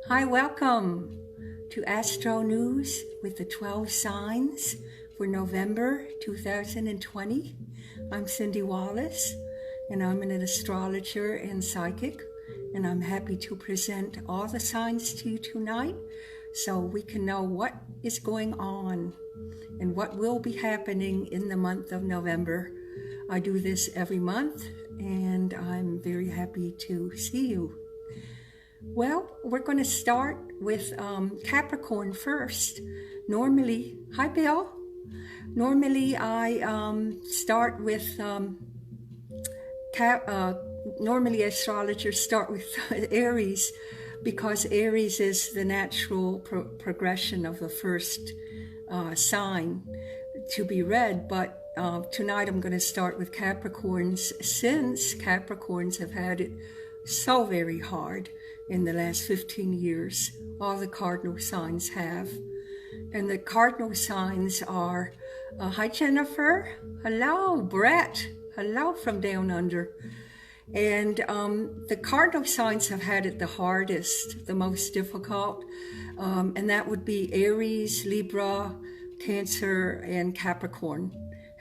Hi, welcome to Astro News with the 12 signs for November 2020. I'm Cyndi Wallace, and I'm an astrologer and psychic, and I'm happy to present all the signs to you tonight so we can know what is going on and what will be happening in the month of November. I do this every month, and I'm very happy to see you. Well, we're going to start with Capricorn first. Normally, hi Bill. Normally I start with, normally astrologers start with Aries, because Aries is the natural progression of the first sign to be read. But tonight I'm going to start with Capricorns, since Capricorns have had it so very hard in the last 15 years. All the cardinal signs have. And the cardinal signs are, hi Jennifer, hello Brett, hello from down under. And the cardinal signs have had it the hardest, the most difficult, and that would be Aries, Libra, Cancer, and Capricorn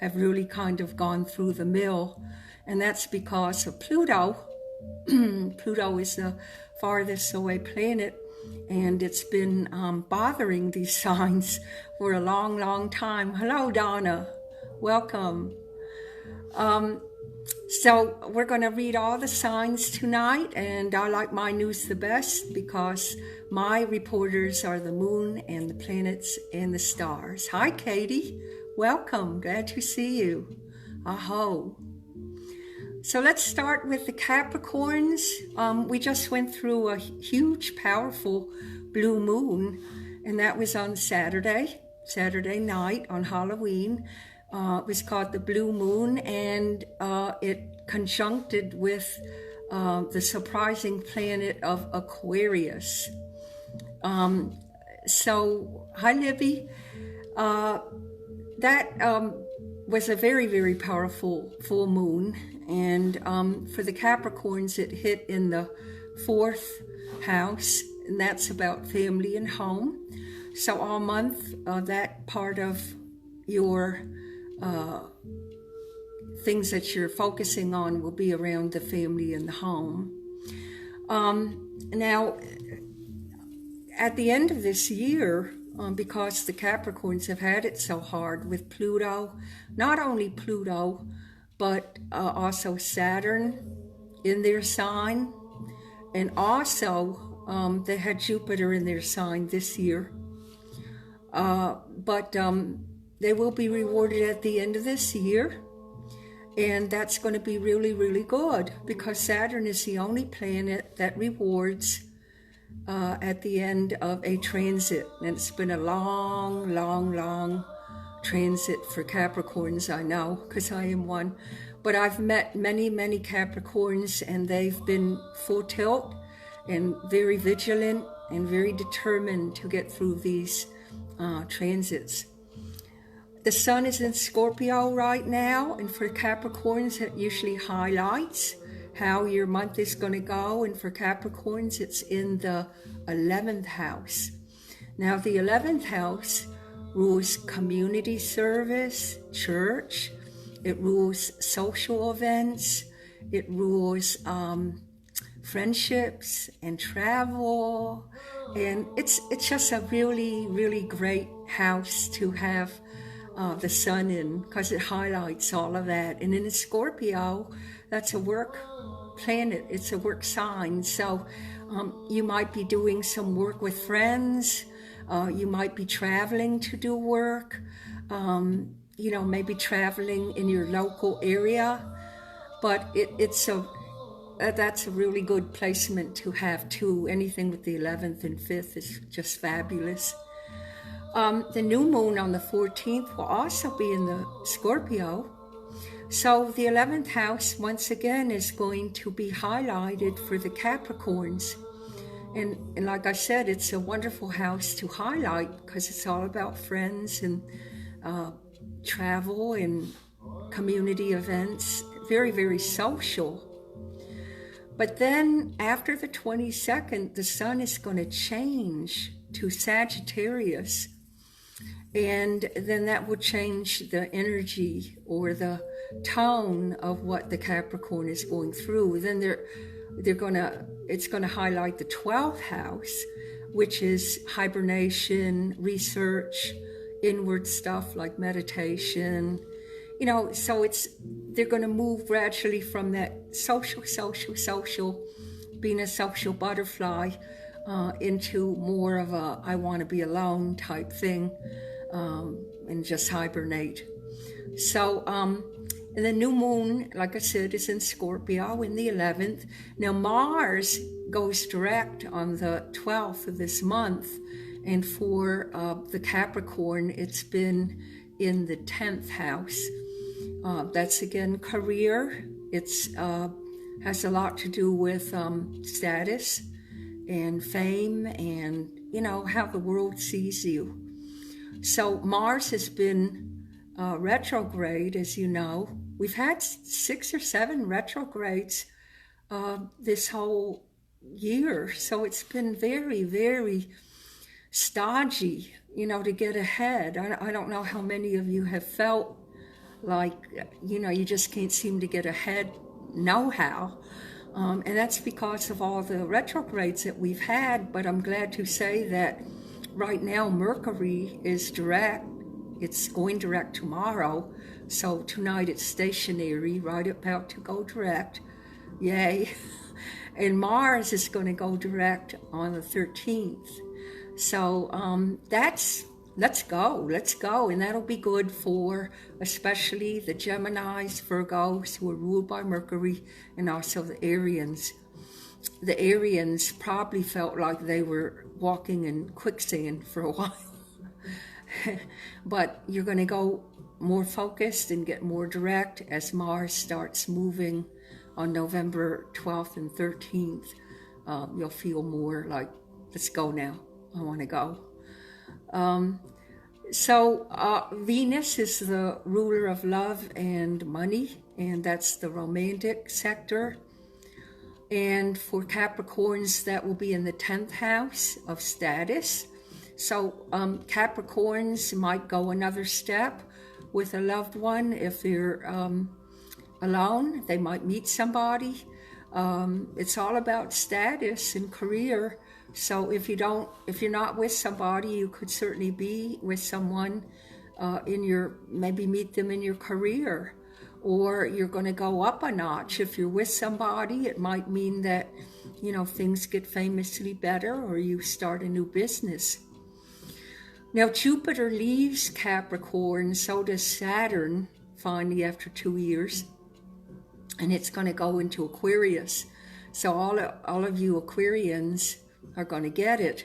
have really kind of gone through the mill. And that's because of Pluto. Pluto is the farthest away planet, and it's been bothering these signs for a long time. Hello Donna, welcome. So we're going to read all the signs tonight, and I like my news the best because my reporters are the moon and the planets and the stars. Hi Katie, welcome, glad to see you. Aho. So let's start with the Capricorns. We just went through a huge, powerful blue moon, and that was on Saturday night on Halloween. It was called the blue moon, and it conjuncted with the surprising planet of Aquarius. So, hi Libby. That was a very, very powerful full moon. And for the Capricorns, it hit in the 4th house, and that's about family and home. So all month, that part of your things that you're focusing on will be around the family and the home. Now, at the end of this year, because the Capricorns have had it so hard with Pluto, not only Pluto, but also Saturn in their sign, and also they had Jupiter in their sign this year. But they will be rewarded at the end of this year, and that's going to be really, really good, because Saturn is the only planet that rewards at the end of a transit, and it's been a long transit for Capricorns, I know, because I am one. But I've met many Capricorns, and they've been full tilt and very vigilant and very determined to get through these transits. The sun is in Scorpio right now, and for Capricorns it usually highlights how your month is going to go, and for Capricorns it's in the 11th house. Now the 11th house rules community service, church, it rules social events, it rules friendships and travel, and it's just a really great house to have the sun in, because it highlights all of that. And in a Scorpio, that's a work planet, it's a work sign, so you might be doing some work with friends. You might be traveling to do work, maybe traveling in your local area, but that's a really good placement to have too. Anything with the 11th and 5th is just fabulous. The new moon on the 14th will also be in the Scorpio. So the 11th house, once again, is going to be highlighted for the Capricorns. And like I said, it's a wonderful house to highlight, because it's all about friends and travel and community events. Very social. But then after the 22nd, the sun is going to change to Sagittarius. And then that will change the energy or the tone of what the Capricorn is going through. Then it's going to highlight the 12th house, which is hibernation, research, inward stuff like meditation. So they're going to move gradually from that social, being a social butterfly, into more of a I want to be alone type thing, and just hibernate. So, and the new moon, like I said, is in Scorpio in the 11th. Now Mars goes direct on the 12th of this month, and for the Capricorn, it's been in the 10th house. That's again career. It's has a lot to do with status and fame and how the world sees you. So Mars has been retrograde, as you know. We've had 6 or 7 retrogrades this whole year, so it's been very, very stodgy, to get ahead. I don't know how many of you have felt like, you just can't seem to get ahead how. And that's because of all the retrogrades that we've had. But I'm glad to say that right now Mercury is direct. It's going direct tomorrow. So tonight it's stationary, right about to go direct. Yay. And Mars is going to go direct on the 13th. So let's go. And that'll be good for especially the Geminis, Virgos, who are ruled by Mercury, and also the Arians. The Arians probably felt like they were walking in quicksand for a while. But you're going to go more focused and get more direct as Mars starts moving on November 12th and 13th. You'll feel more like, let's go now. I want to go. So Venus is the ruler of love and money, and that's the romantic sector. And for Capricorns, that will be in the 10th house of status. So Capricorns might go another step with a loved one. If they're alone, they might meet somebody. It's all about status and career. So if you're not with somebody, you could certainly be with someone maybe meet them in your career, or you're going to go up a notch. If you're with somebody, it might mean that, things get famously better, or you start a new business. Now Jupiter leaves Capricorn, so does Saturn finally after 2 years, and it's going to go into Aquarius. So all of you Aquarians are going to get it.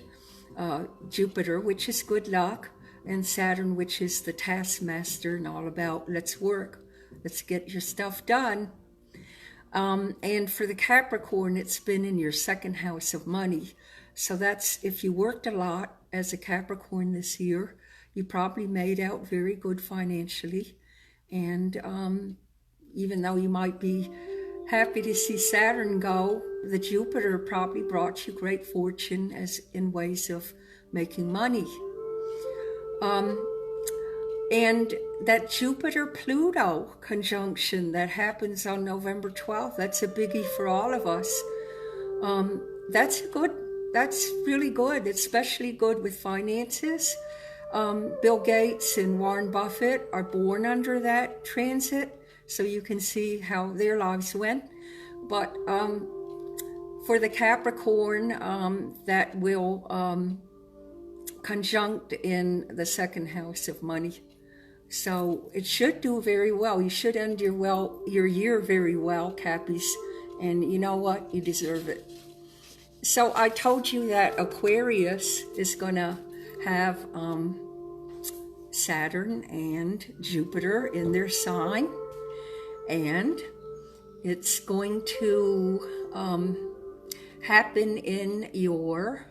Jupiter, which is good luck, and Saturn, which is the taskmaster and all about let's work, let's get your stuff done. And for the Capricorn, it's been in your 2nd house of money. So that's, if you worked a lot as a Capricorn this year, you probably made out very good financially. And even though you might be happy to see Saturn go, the Jupiter probably brought you great fortune as in ways of making money. And that Jupiter-Pluto conjunction that happens on November 12th, that's a biggie for all of us. That's really good, especially good with finances. Bill Gates and Warren Buffett are born under that transit, so you can see how their lives went. But for the Capricorn, that will conjunct in the 2nd house of money. So it should do very well. You should end your year very well, Cappies. And you know what? You deserve it. So I told you that Aquarius is going to have Saturn and Jupiter in their sign. And it's going to happen in your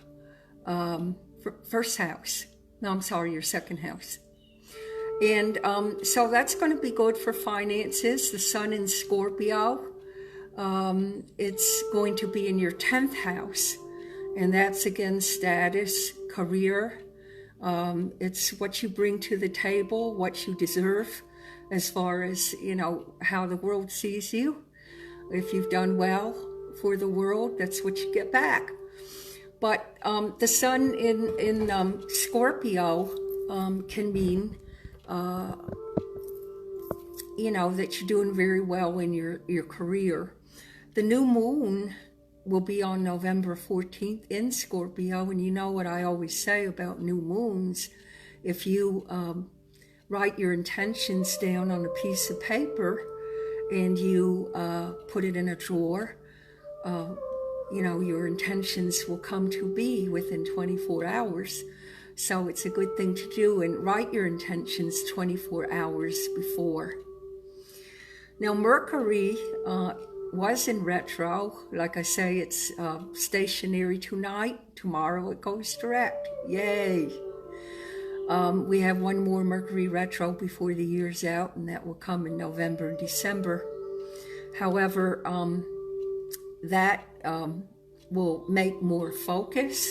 1st house. No, I'm sorry, your 2nd house. And so that's going to be good for finances. The sun in Scorpio. It's going to be in your 10th house, and that's again status, career. It's what you bring to the table, what you deserve, as far as, you know, how the world sees you. If you've done well for the world, that's what you get back. But the sun in Scorpio can mean, you know, that you're doing very well in your career. The new moon will be on November 14th in Scorpio, and you know what I always say about new moons. If you write your intentions down on a piece of paper and you put it in a drawer, you know, your intentions will come to be within 24 hours. So it's a good thing to do, and write your intentions 24 hours before. Now, Mercury was in retro. Like I say, it's stationary tonight. Tomorrow it goes direct. Yay! We have one more Mercury retro before the year's out, and that will come in November and December. However, that will make more focus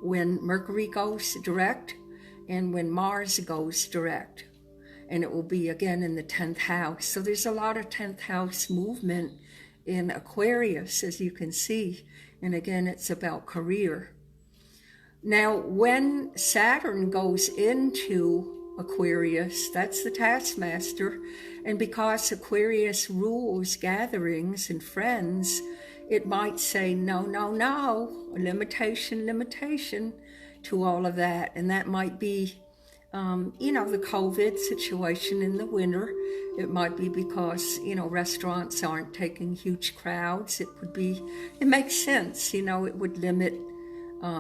when Mercury goes direct and when Mars goes direct. And it will be again in the 10th house. So there's a lot of 10th house movement in Aquarius, as you can see. And again, it's about career. Now, when Saturn goes into Aquarius, that's the taskmaster. And because Aquarius rules gatherings and friends, it might say, no, no, no, limitation to all of that. And that might be, you know, the COVID situation in the winter. It might be because, you know, restaurants aren't taking huge crowds. It makes sense, you know, it would limit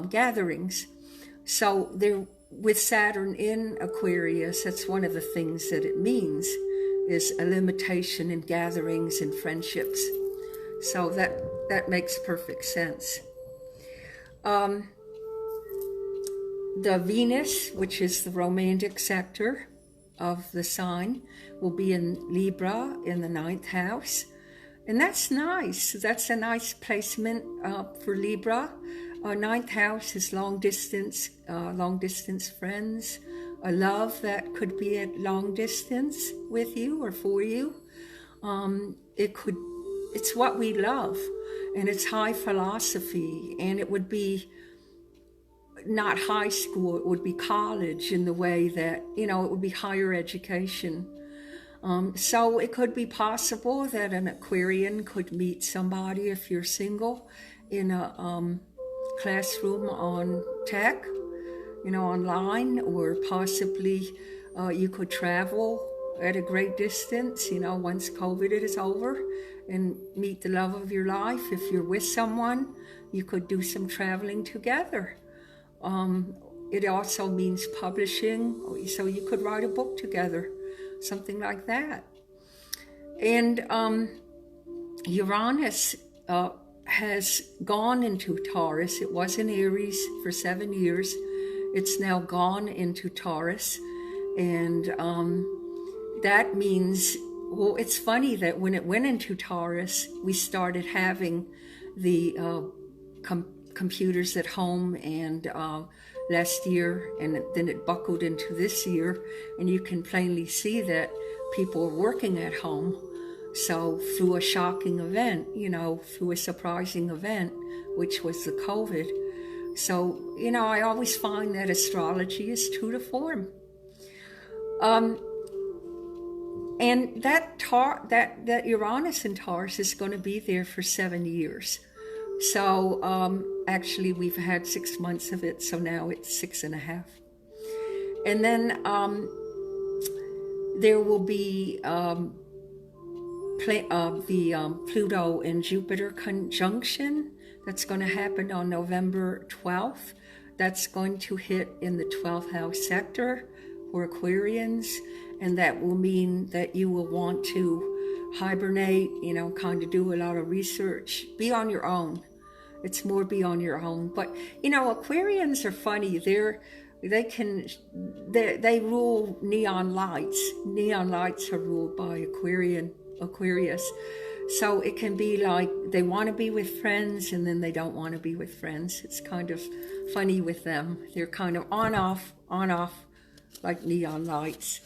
gatherings. So there, with Saturn in Aquarius, that's one of the things that it means, is a limitation in gatherings and friendships. So that makes perfect sense. The Venus, which is the romantic sector of the sign, will be in Libra in the 9th house. And that's nice. That's a nice placement for Libra. 9th house is long distance friends, a love that could be at long distance with you or for you. It's what we love, and it's high philosophy, and it would be not high school, it would be college in the way that, you know, it would be higher education. So it could be possible that an Aquarian could meet somebody, if you're single, in a classroom on tech, you know, online, or possibly you could travel at a great distance, you know, once COVID is over, and meet the love of your life. If you're with someone, you could do some traveling together. It also means publishing, so you could write a book together, something like that. And Uranus has gone into Taurus. It was in Aries for 7 years. It's now gone into Taurus. And that means, well, it's funny that when it went into Taurus, we started having the computers at home, and last year, and then it buckled into this year, and you can plainly see that people are working at home. So through a shocking event, you know, through a surprising event, which was the COVID. So, you know, I always find that astrology is true to form. And that Uranus in Taurus is going to be there for 7 years. So actually we've had 6 months of it, so now it's 6.5. And then there will be Pluto and Jupiter conjunction. That's going to happen on November 12th. That's going to hit in the 12th house sector for Aquarians, and that will mean that you will want to hibernate, you know, kind of do a lot of research, be on your own. It's more be on your own. But, you know, Aquarians are funny. They rule neon lights. Neon lights are ruled by Aquarius. So it can be like they want to be with friends and then they don't want to be with friends. It's kind of funny with them. They're kind of on, off, like neon lights.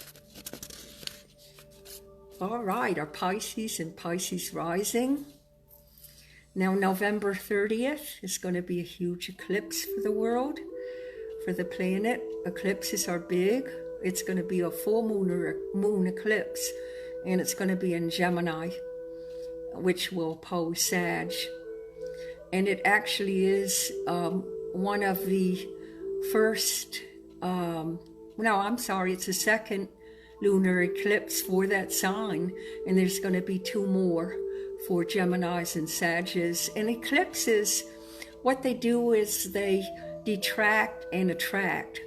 All right, our Pisces and Pisces rising. Now, November 30th is going to be a huge eclipse for the world, for the planet. Eclipses are big. It's going to be a full moon or a moon eclipse, and it's going to be in Gemini, which will oppose Sag. And it actually is one of the first, it's the second lunar eclipse for that sign, and there's going to be 2 more for Geminis and Sages. And eclipses, what they do is they detract and attract.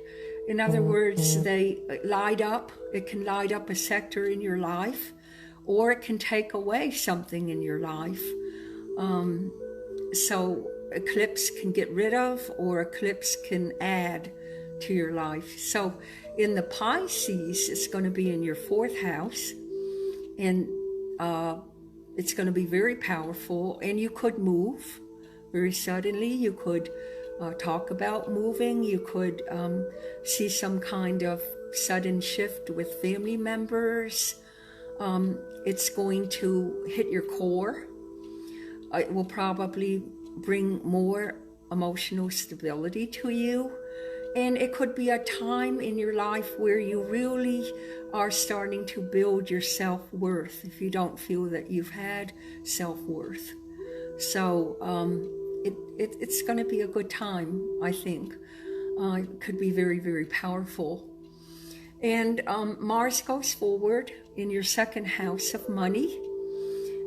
In other words, they light up. It can light up a sector in your life, or it can take away something in your life. So eclipse can get rid of, or eclipse can add to your life. So in the Pisces, it's going to be in your 4th house, and it's going to be very powerful, and you could move very suddenly. You could talk about moving. You could see some kind of sudden shift with family members. It's going to hit your core. It will probably bring more emotional stability to you. And it could be a time in your life where you really are starting to build your self-worth if you don't feel that you've had self-worth. So it's going to be a good time, I think. It could be very, very powerful. And Mars goes forward in your 2nd house of money.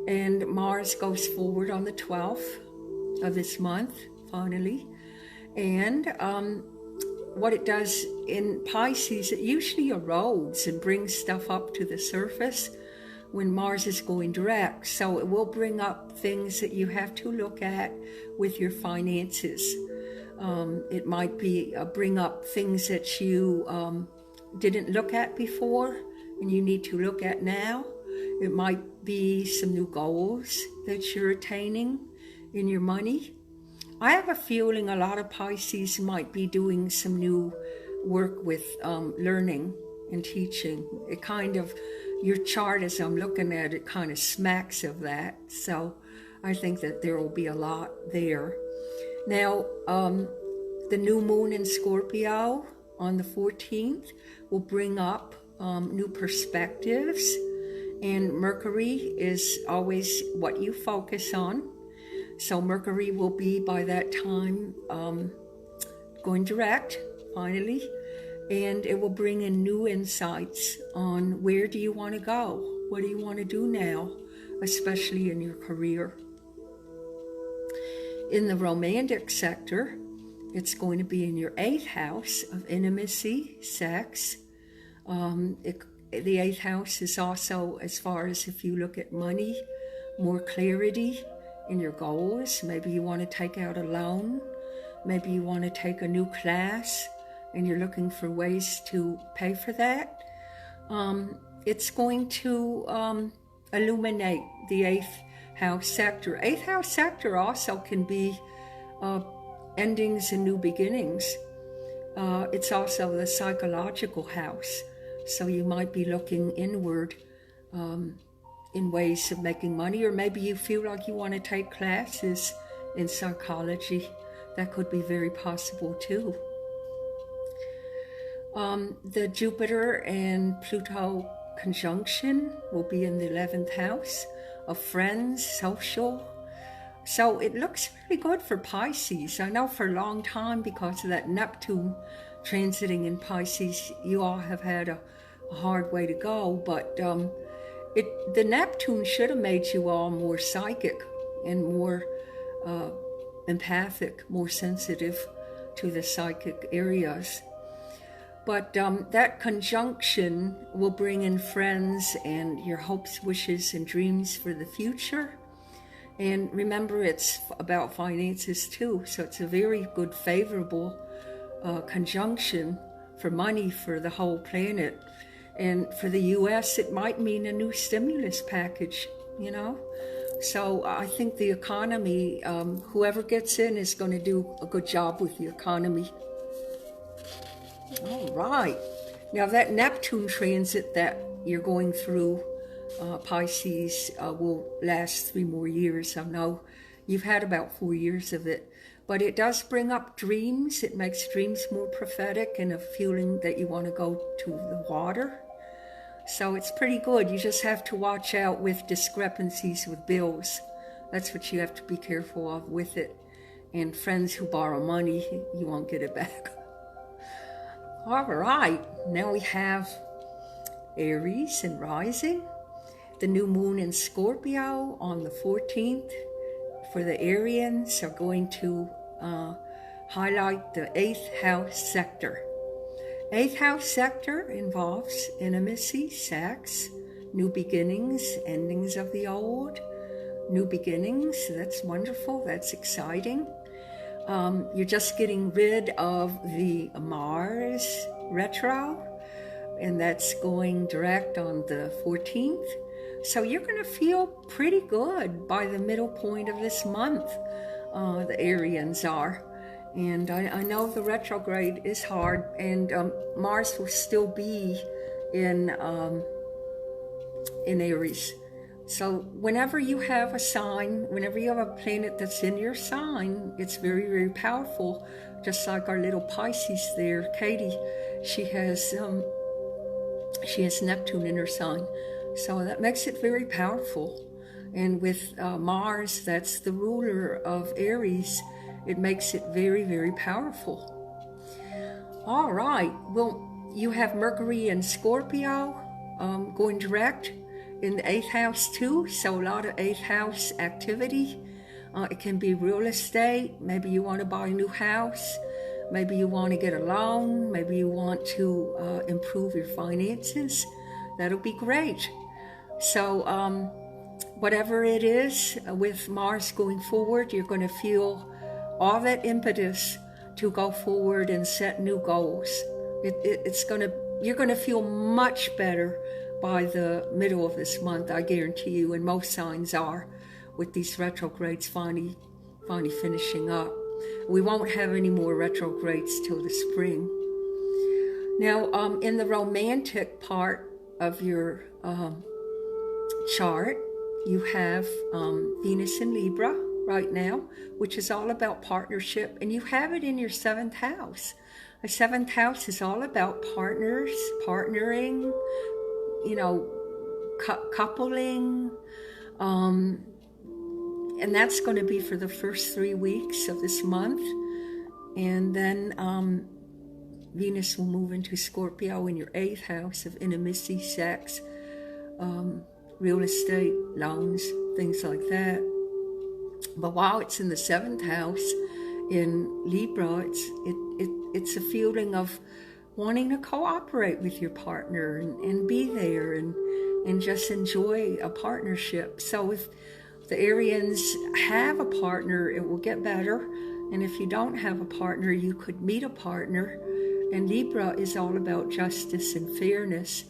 And Mars goes forward on the 12th of this month, finally. And what it does in Pisces, it usually erodes and brings stuff up to the surface when Mars is going direct. So it will bring up things that you have to look at with your finances. It might be bring up things that you didn't look at before and you need to look at now. It might be some new goals that you're attaining in your money. I have a feeling a lot of Pisces might be doing some new work with learning and teaching. It kind of, your chart as I'm looking at it kind of smacks of that. So I think that there will be a lot there. Now, the new moon in Scorpio on the 14th will bring up new perspectives. And Mercury is always what you focus on. So Mercury will be, by that time, going direct, finally, and it will bring in new insights on where do you want to go? What do you want to do now, especially in your career? In the romantic sector, it's going to be in your 8th house of intimacy, sex. The 8th house is also, as far as if you look at money, more clarity in your goals. Maybe you want to take out a loan. Maybe you want to take a new class and you're looking for ways to pay for that. It's going to illuminate the 8th house sector. 8th house sector also can be endings and new beginnings. It's also the psychological house. So you might be looking inward in ways of making money, or maybe you feel like you want to take classes in psychology. That could be very possible too. The Jupiter and Pluto conjunction will be in the 11th house of friends, social. So it looks really good for Pisces. I know for a long time, because of that Neptune transiting in Pisces, you all have had a hard way to go, but the Neptune should have made you all more psychic and more empathic, more sensitive to the psychic areas. But that conjunction will bring in friends and your hopes, wishes, and dreams for the future. And remember, it's about finances too, so it's a very good, favorable conjunction for money for the whole planet. And for the U.S., it might mean a new stimulus package, So I think the economy, whoever gets in is going to do a good job with the economy. All right. Now that Neptune transit that you're going through, Pisces, will last 3 more years. I know you've had about 4 years of it, but it does bring up dreams. It makes dreams more prophetic and a feeling that you want to go to the water. So it's pretty good. You just have to watch out with discrepancies with bills. That's what you have to be careful of with it. And friends who borrow money, you won't get it back. All right, now we have Aries and rising. The new moon in Scorpio on the 14th for the Arians are going to highlight the 8th house sector. 8th house sector involves intimacy, sex, new beginnings, endings of the old, new beginnings. That's wonderful. That's exciting. You're just getting rid of the Mars retro, and that's going direct on the 14th. So you're going to feel pretty good by the middle point of this month, the Arians are. And I know the retrograde is hard, and Mars will still be in Aries. So whenever you have a sign, whenever you have a planet that's in your sign, it's very, very powerful. Just like our little Pisces there, Katie, she has Neptune in her sign. So that makes it very powerful. And with Mars, that's the ruler of Aries, it makes it very, very powerful. All right. Well, you have Mercury in Scorpio going direct in the 8th house too. So a lot of 8th house activity. It can be real estate. Maybe you want to buy a new house. Maybe you want to get a loan. Maybe you want to improve your finances. That'll be great. So whatever it is, with Mars going forward, you're going to feel all that impetus to go forward and set new goals. You're going to feel much better by the middle of this month, I guarantee you, and most signs are, with these retrogrades finally finishing up. We won't have any more retrogrades till the spring. Now, in the romantic part of your chart, you have Venus in Libra right now, which is all about partnership, and you have it in your 7th house. The 7th house is all about partners, partnering, coupling, and that's going to be for the first 3 weeks of this month, and then Venus will move into Scorpio in your 8th house of intimacy, sex, real estate, loans, things like that. But while it's in the 7th house in Libra, it's a feeling of wanting to cooperate with your partner and be there and just enjoy a partnership. So if the Arians have a partner, it will get better. And if you don't have a partner, you could meet a partner. And Libra is all about justice and fairness.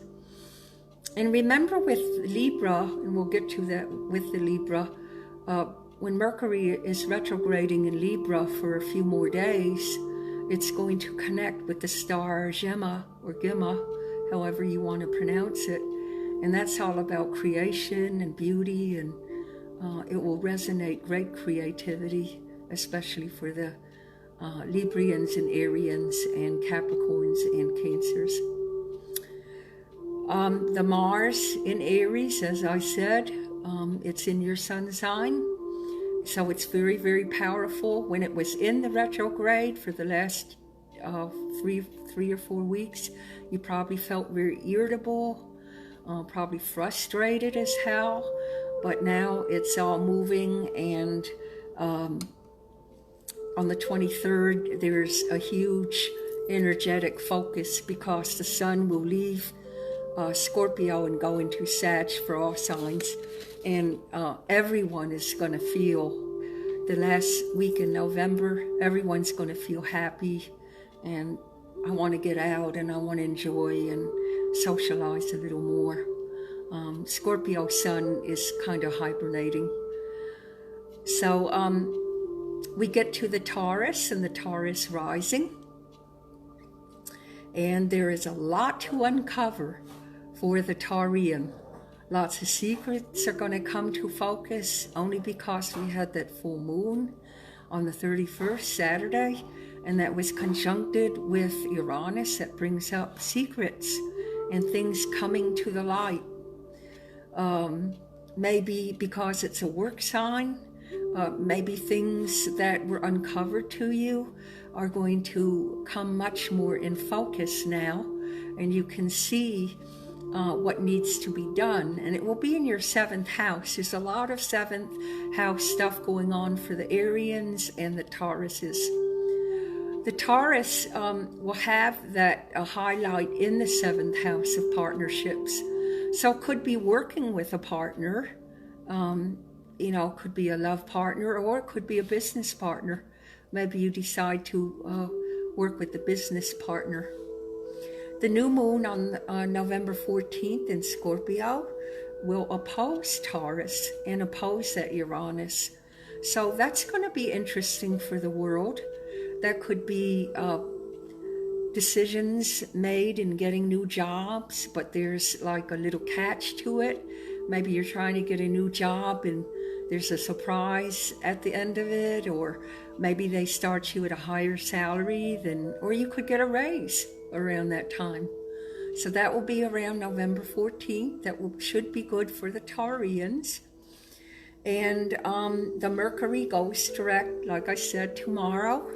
And remember with Libra, and we'll get to that with the Libra, when Mercury is retrograding in Libra for a few more days, it's going to connect with the star Gemma, or Gemma, however you want to pronounce it. And that's all about creation and beauty, and it will resonate great creativity, especially for the Librians and Arians and Capricorns and Cancers. The Mars in Aries, as I said, it's in your sun sign. So it's very, very powerful. When it was in the retrograde for the last 3 or 4 weeks, you probably felt very irritable, probably frustrated as hell. But now it's all moving, and on the 23rd, there's a huge energetic focus because the sun will leave Scorpio and go into Sag for all signs. And everyone is going to feel, the last week in November, everyone's going to feel happy, and I want to get out and I want to enjoy and socialize a little more. Scorpio sun is kind of hibernating, So we get to the Taurus and the Taurus rising, and there is a lot to uncover for the Taurian. Lots of secrets are going to come to focus only because we had that full moon on the 31st, Saturday, and that was conjuncted with Uranus. That brings up secrets and things coming to the light. Maybe because it's a work sign, maybe things that were uncovered to you are going to come much more in focus now, and you can see what needs to be done. And it will be in your 7th house. There's a lot of 7th house stuff going on for the Arians and the Tauruses. The Taurus will have that highlight in the 7th house of partnerships. So could be working with a partner, could be a love partner, or it could be a business partner. Maybe you decide to work with the business partner. The new moon on November 14th in Scorpio will oppose Taurus and oppose that Uranus. So that's going to be interesting for the world. That could be decisions made in getting new jobs, but there's like a little catch to it. Maybe you're trying to get a new job and there's a surprise at the end of it, or maybe they start you at a higher salary or you could get a raise around that time. So that will be around November 14th. That should be good for the Taurians. And the Mercury goes direct, like I said, tomorrow.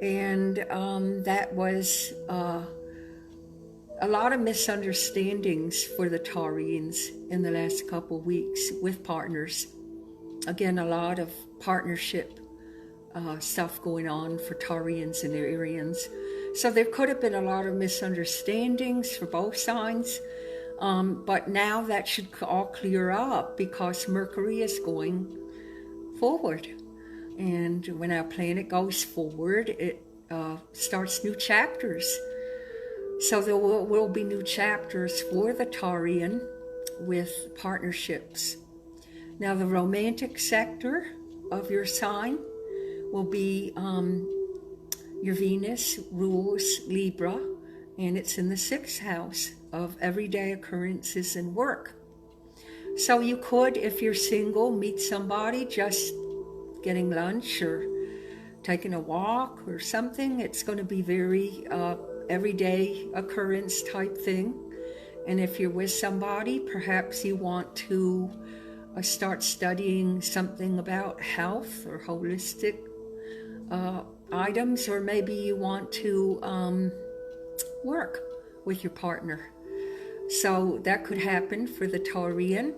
And that was a lot of misunderstandings for the Taurians in the last couple of weeks with partners. Again, a lot of partnership stuff going on for Taurians and their Arians. So there could have been a lot of misunderstandings for both signs. But now that should all clear up because Mercury is going forward. And when our planet goes forward, it starts new chapters. So there will be new chapters for the Taurian with partnerships. Now the romantic sector of your sign will be your Venus rules Libra, and it's in the 6th house of everyday occurrences and work. So you could, if you're single, meet somebody just getting lunch or taking a walk or something. It's going to be very everyday occurrence type thing. And if you're with somebody, perhaps you want to start studying something about health or holistic items, or maybe you want to work with your partner. So that could happen for the Taurian.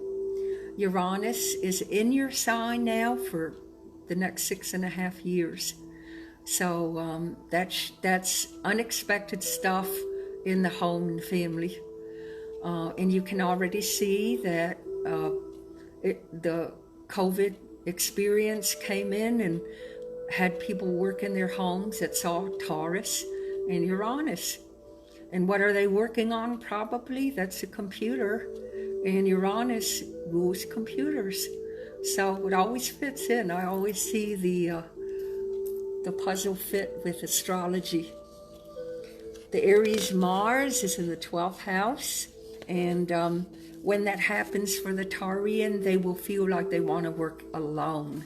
Uranus is in your sign now for the next 6.5 years. So that's unexpected stuff in the home and family. And you can already see that the COVID experience came in and had people work in their homes that saw Taurus and Uranus. And what are they working on? Probably that's a computer, and Uranus rules computers. So it always fits in. I always see the puzzle fit with astrology. The Aries Mars is in the 12th house, and when that happens for the Taurian, they will feel like they want to work alone.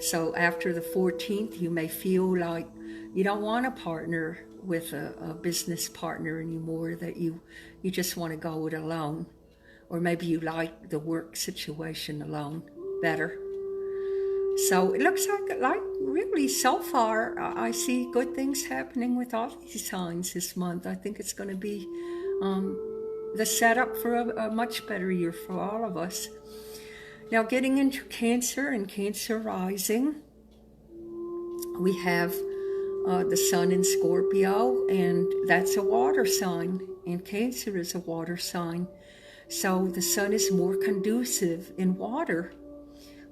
So after the 14th, you may feel like you don't want to partner with a business partner anymore, that you just want to go it alone. Or maybe you like the work situation alone better. So it looks like really so far, I see good things happening with all these signs this month. I think it's going to be the setup for a much better year for all of us. Now, getting into Cancer and Cancer rising, we have the Sun in Scorpio, and that's a water sign, and Cancer is a water sign. So the Sun is more conducive in water,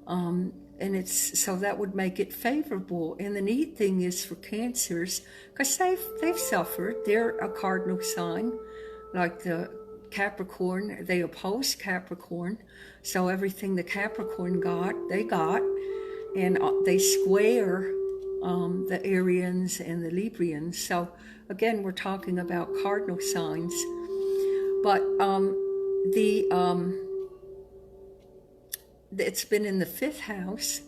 and so that would make it favorable. And the neat thing is for Cancers, because they've suffered, they're a cardinal sign, like the Capricorn, they oppose Capricorn, so everything the Capricorn got, they got, and they square the Arians and the Librians. So again, we're talking about cardinal signs. But it's been in the 5th house.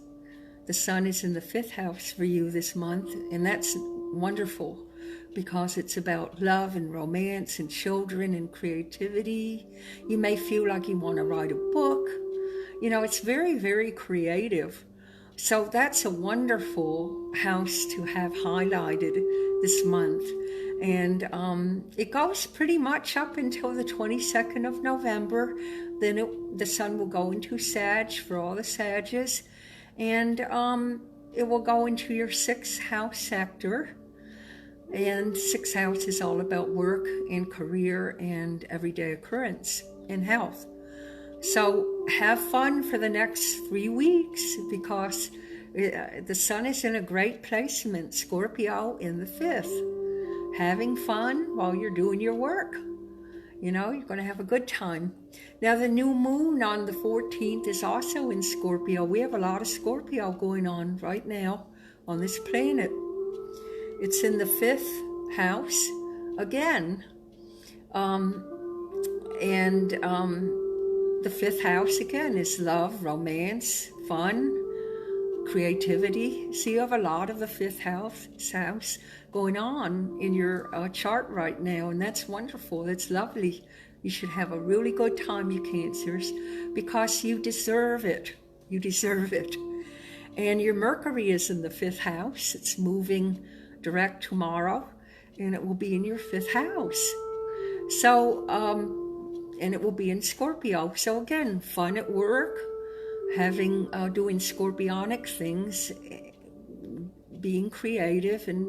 The sun is in the 5th house for you this month, and that's wonderful because it's about love and romance and children and creativity. You may feel like you want to write a book. You know, it's very, very creative. So that's a wonderful house to have highlighted this month. And it goes pretty much up until the 22nd of November. Then the sun will go into Sag for all the Sages. And it will go into your 6th house sector. And 6th house is all about work and career and everyday occurrence and health. So have fun for the next 3 weeks because the sun is in a great placement, Scorpio in the 5th. Having fun while you're doing your work. You know, you're going to have a good time. Now, the new moon on the 14th is also in Scorpio. We have a lot of Scorpio going on right now on this planet. It's in the 5th house again. The 5th house again is love, romance, fun, creativity. So you have a lot of the 5th house going on in your chart right now, and that's wonderful. That's lovely. You should have a really good time, you Cancers, because you deserve it. You deserve it. And your Mercury is in the 5th house. It's moving direct tomorrow, and it will be in your 5th house. So, and it will be in Scorpio. So again, fun at work, having, doing scorpionic things, being creative and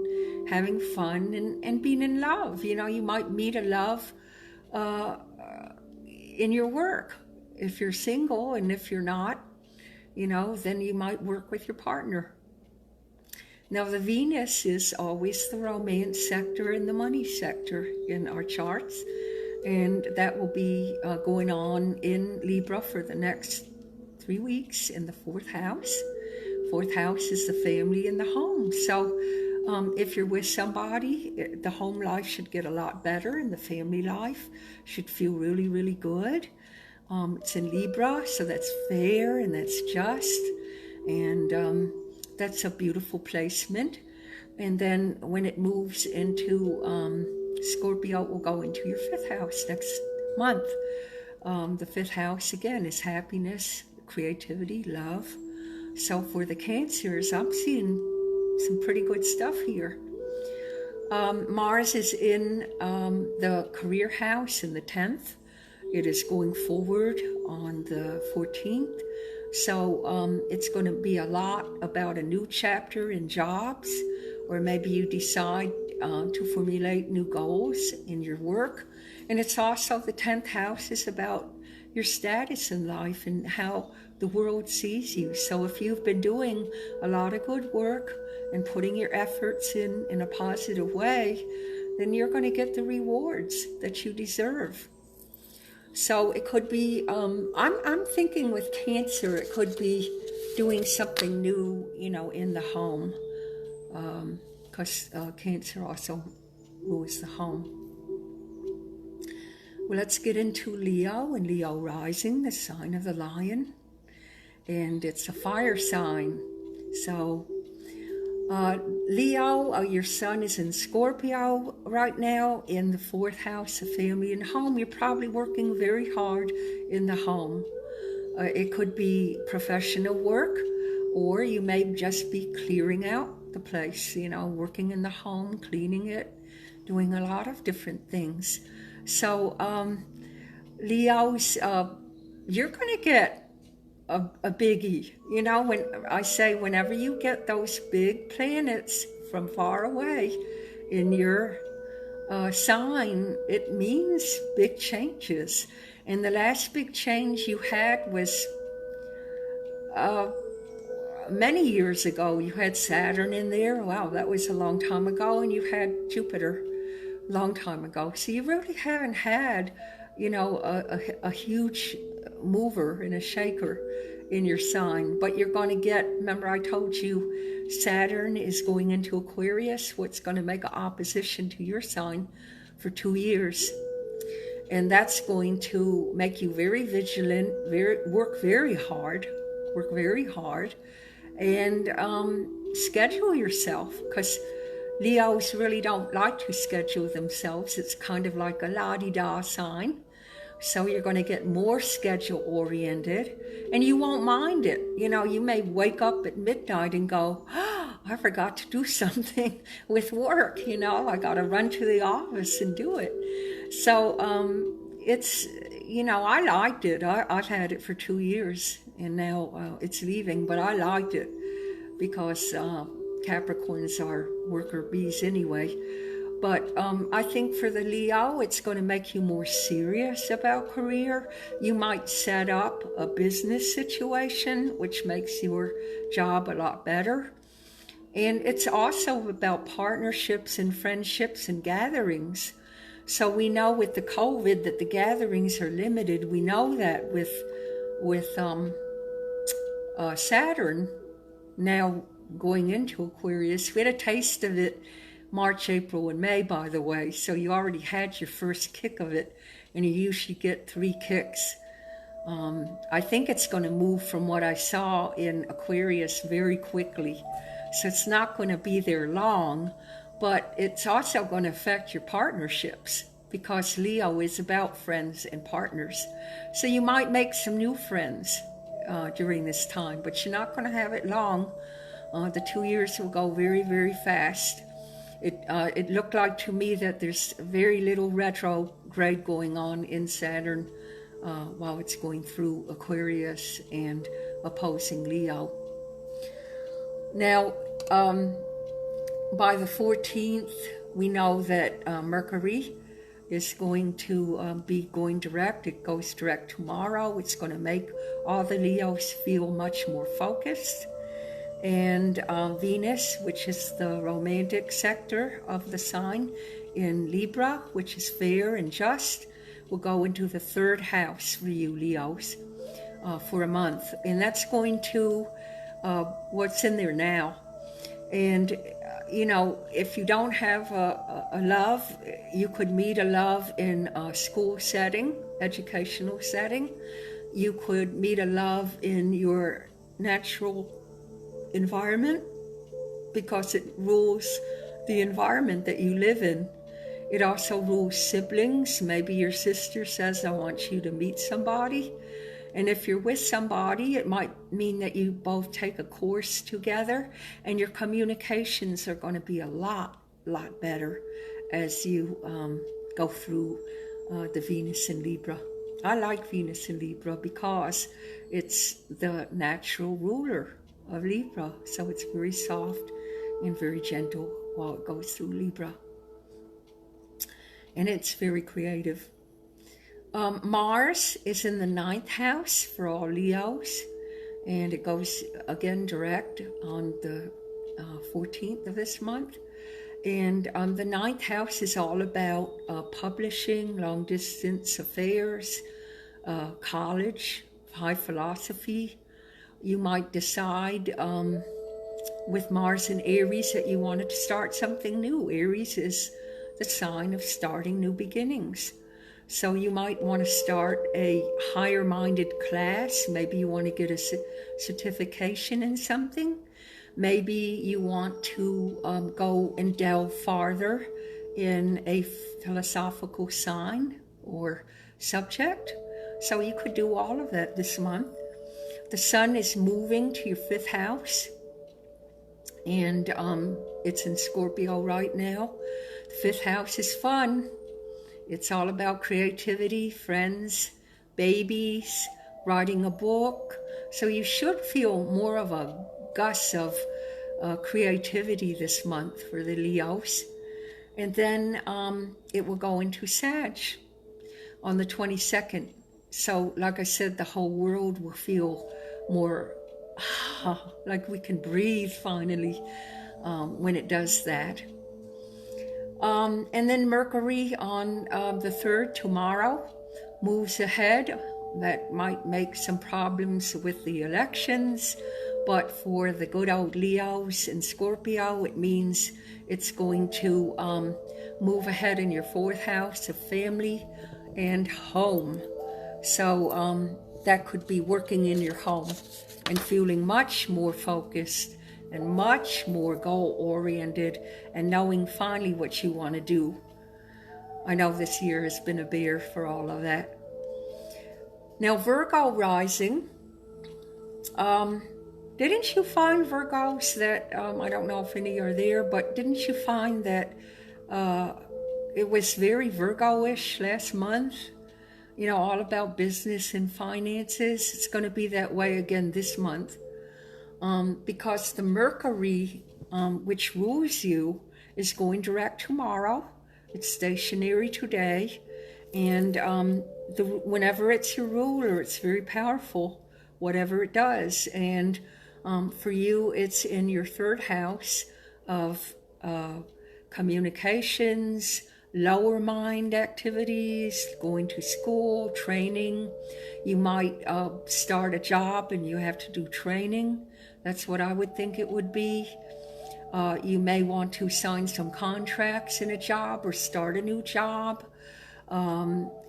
having fun and being in love. You know, you might meet a love in your work. If you're single, and if you're not, you know, then you might work with your partner. Now, the Venus is always the romance sector and the money sector in our charts. And that will be going on in Libra for the next 3 weeks in the 4th house. 4th house is the family and the home. So if you're with somebody, the home life should get a lot better, and the family life should feel really, really good. It's in Libra, so that's fair and that's just. And that's a beautiful placement. And then when it moves into Scorpio, will go into your 5th house next month. The 5th house, again, is happiness, creativity, love. So for the Cancers, I'm seeing some pretty good stuff here. Mars is in the career house in the 10th. It is going forward on the 14th. So it's going to be a lot about a new chapter in jobs, or maybe you decide to formulate new goals in your work. And it's also, the 10th house is about your status in life and how the world sees you. So if you've been doing a lot of good work and putting your efforts in a positive way, then you're going to get the rewards that you deserve. So it could be, I'm thinking with Cancer, it could be doing something new, you know, in the home. Because Cancer also rules the home. Well, let's get into Leo, and Leo rising, the sign of the lion. And it's a fire sign. So, Leo, your sun is in Scorpio right now in the 4th house of family and home. You're probably working very hard in the home. It could be professional work, or you may just be clearing out the place, you know, working in the home, cleaning it, doing a lot of different things. So, Leos, you're going to get a biggie. You know, when I say whenever you get those big planets from far away in your sign, it means big changes. And the last big change you had was many years ago. You had Saturn in there. Wow, that was a long time ago. And you had Jupiter a long time ago. So you really haven't had, you know, a huge mover and a shaker in your sign. But you're going to get, remember I told you Saturn is going into Aquarius, what's going to make an opposition to your sign for 2 years. And that's going to make you very vigilant, work very hard, and schedule yourself, because Leos really don't like to schedule themselves. It's kind of like a la-di-da sign. So you're going to get more schedule oriented, and you won't mind it. You know, you may wake up at midnight and go, oh, I forgot to do something with work. You know, I got to run to the office and do it. So it's, you know, I liked it. I've had it for 2 years, and now it's leaving, but I liked it because Capricorns are worker bees anyway. But I think for the Leo, it's going to make you more serious about career. You might set up a business situation, which makes your job a lot better. And it's also about partnerships and friendships and gatherings. So we know with the COVID that the gatherings are limited. We know that with Saturn now going into Aquarius. We had a taste of it March, April, and May, by the way. So you already had your first kick of it, and you usually get 3 kicks. I think it's going to move from what I saw in Aquarius very quickly. So it's not going to be there long, but it's also going to affect your partnerships, because Leo is about friends and partners. So you might make some new friends during this time, but you're not going to have it long. The 2 years will go very, very fast. It looked like to me that there's very little retrograde going on in Saturn while it's going through Aquarius and opposing Leo. Now, by the 14th, we know that Mercury is going to be going direct. It goes direct tomorrow. It's going to make all the Leos feel much more focused. And Venus, which is the romantic sector of the sign, in Libra, which is fair and just, will go into the 3rd house for you Leos for a month. And that's going to, what's in there now. And, you know, if you don't have a love, you could meet a love in a school setting, educational setting. You could meet a love in your natural environment, because it rules the environment that you live in. It also rules siblings. Maybe your sister says, I want you to meet somebody. And if you're with somebody, it might mean that you both take a course together, and your communications are going to be a lot better as you go through the Venus in Libra. I like Venus in Libra because it's the natural ruler of Libra, so it's very soft and very gentle while it goes through Libra, and it's very creative. Mars is in the 9th house for all Leos, and it goes again direct on the 14th of this month. And the 9th house is all about publishing, long distance affairs, college, high philosophy. You might decide with Mars in Aries that you wanted to start something new. Aries is the sign of starting new beginnings. So you might want to start a higher-minded class. Maybe you want to get a certification in something. Maybe you want to go and delve farther in a philosophical sign or subject. So you could do all of that this month. The sun is moving to your 5th house, and it's in Scorpio right now. The 5th house is fun. It's all about creativity, friends, babies, writing a book. So you should feel more of a gust of creativity this month for the Leos. And then it will go into Sag on the 22nd. So like I said, the whole world will feel more like we can breathe finally when it does that. And then Mercury on the 3rd, tomorrow, moves ahead that might make some problems with the elections. But for the good old Leos and Scorpio, it means it's going to move ahead in your 4th house of family and home. So that could be working in your home and feeling much more focused and much more goal-oriented and knowing finally what you want to do. I know this year has been a bear for all of that. Now, Virgo rising, didn't you find, Virgos, that, I don't know if any are there, but didn't you find that it was very Virgo-ish last month? You know, all about business and finances. It's going to be that way again this month. Because the Mercury, which rules you, is going direct tomorrow. It's stationary today. And whenever it's your ruler, it's very powerful, whatever it does. And for you, it's in your 3rd house of communications, lower mind activities, going to school, training. You might start a job and you have to do training. That's what I would think it would be. You may want to sign some contracts in a job or start a new job.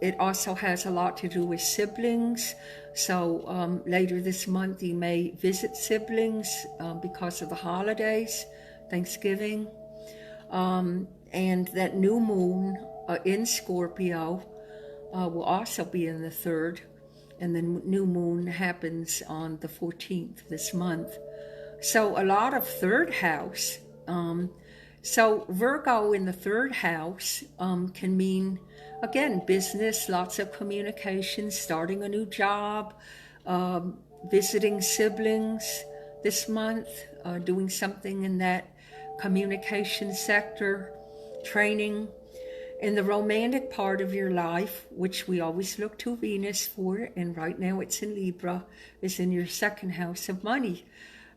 It also has a lot to do with siblings. So later this month you may visit siblings because of the holidays, Thanksgiving. And that new moon in Scorpio will also be in the 3rd. And the new moon happens on the 14th this month. So a lot of 3rd house. So Virgo in the 3rd house can mean, again, business, lots of communication, starting a new job, visiting siblings this month, doing something in that communication sector, training. In the romantic part of your life, which we always look to Venus for, and right now it's in Libra, is in your 2nd house of money.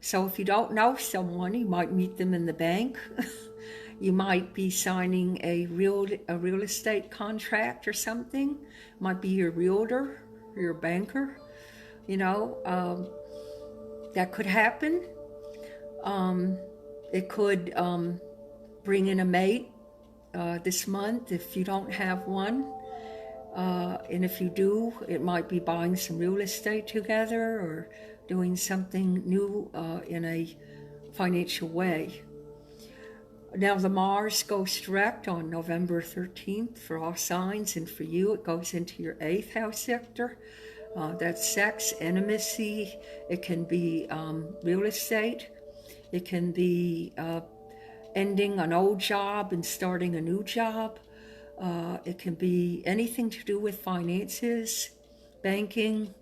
So if you don't know someone, you might meet them in the bank. You might be signing a real estate contract or something. Might be your realtor or your banker. You know, that could happen. It could bring in a mate this month if you don't have one. And if you do, it might be buying some real estate together or doing something new in a financial way. Now the Mars goes direct on November 13th for all signs, and for you it goes into your 8th house sector. That's sex, intimacy. It can be real estate. It can be ending an old job and starting a new job. It can be anything to do with finances, banking,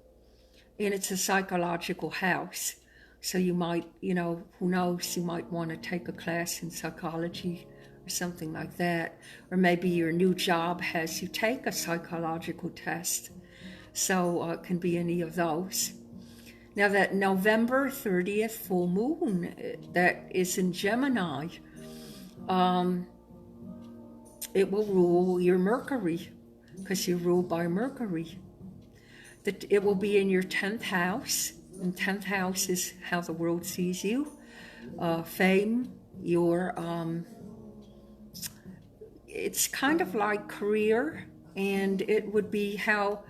and it's a psychological house. So you might, you know, who knows, you might want to take a class in psychology or something like that. Or maybe your new job has you take a psychological test. So it can be any of those. Now that November 30th full moon that is in Gemini, it will rule your Mercury, because you're ruled by Mercury. It will be in your 10th house, and 10th house is how the world sees you. Fame, your, it's kind of like career, and it would be how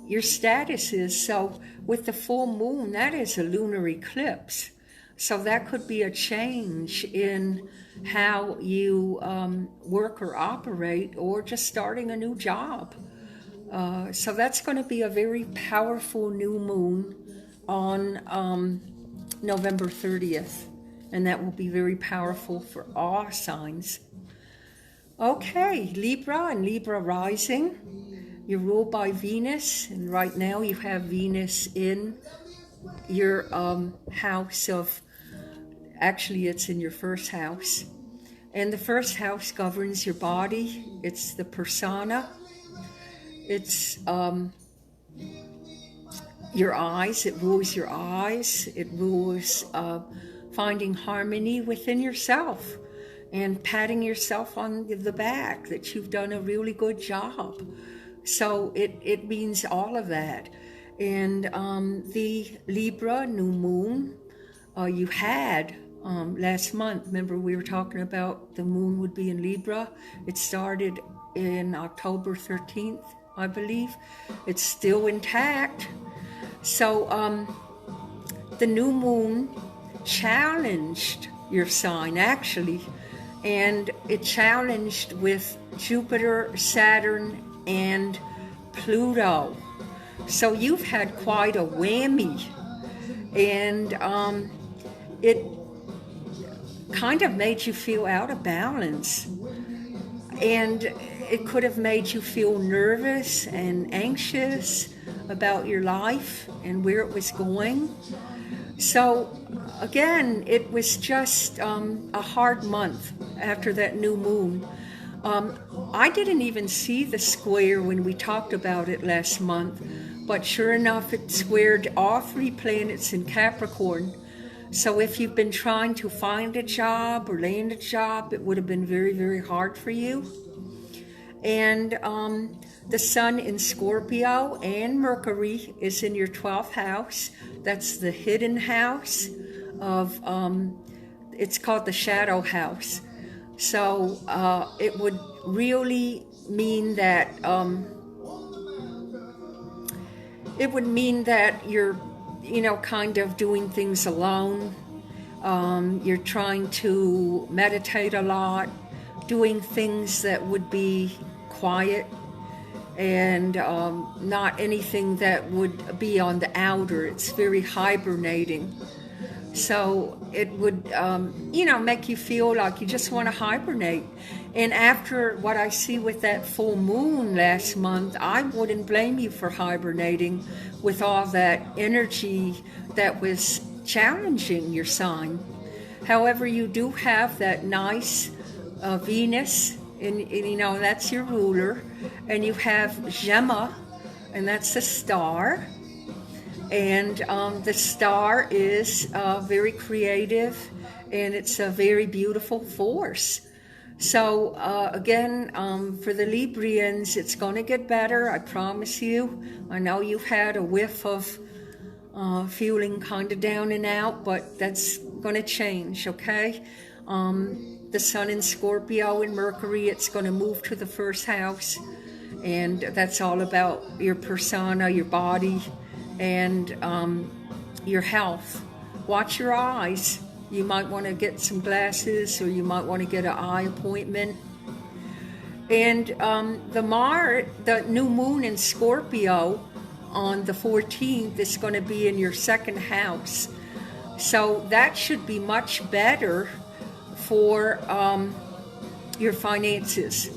your status is. So with the full moon, that is a lunar eclipse. So that could be a change in how you work or operate, or just starting a new job. So that's going to be a very powerful new moon on November 30th. And that will be very powerful for all signs. Okay, Libra and Libra rising. You're ruled by Venus. And right now you have Venus in your house of... Actually, it's in your 1st house. And the 1st house governs your body. It's the persona. It's your eyes. It rules your eyes. It rules finding harmony within yourself and patting yourself on the back that you've done a really good job. So it means all of that. And the Libra new moon you had last month, remember we were talking about the moon would be in Libra. It started in October 13th, I believe. It's still intact. So the new moon challenged your sign, actually, and it challenged with Jupiter, Saturn, and Pluto. So you've had quite a whammy, and it kind of made you feel out of balance, and it could have made you feel nervous and anxious about your life and where it was going. So again, it was just a hard month after that new moon. I didn't even see the square when we talked about it last month, but sure enough, it squared all 3 planets in Capricorn. So if you've been trying to find a job or land a job, it would have been very, very hard for you. And the sun in Scorpio and Mercury is in your 12th house. That's the hidden house of, it's called the shadow house. So it would really mean that, you're, kind of doing things alone. You're trying to meditate a lot, doing things that would be quiet and not anything that would be on the outer. It's very hibernating. So it would, make you feel like you just want to hibernate. And after what I see with that full moon last month, I wouldn't blame you for hibernating with all that energy that was challenging your sign. However, you do have that nice Venus, and that's your ruler, and you have Gemma, and that's a star. And the star is very creative, and it's a very beautiful force. So again, for the Librians, it's going to get better, I promise you. I know you've had a whiff of feeling kind of down and out, but that's going to change, okay? The sun in Scorpio and Mercury, it's going to move to the 1st house, and that's all about your persona, your body, and your health. Watch your eyes. You might want to get some glasses, or you might want to get an eye appointment. And the new moon in Scorpio on the 14th is going to be in your 2nd house. So that should be much better for your finances.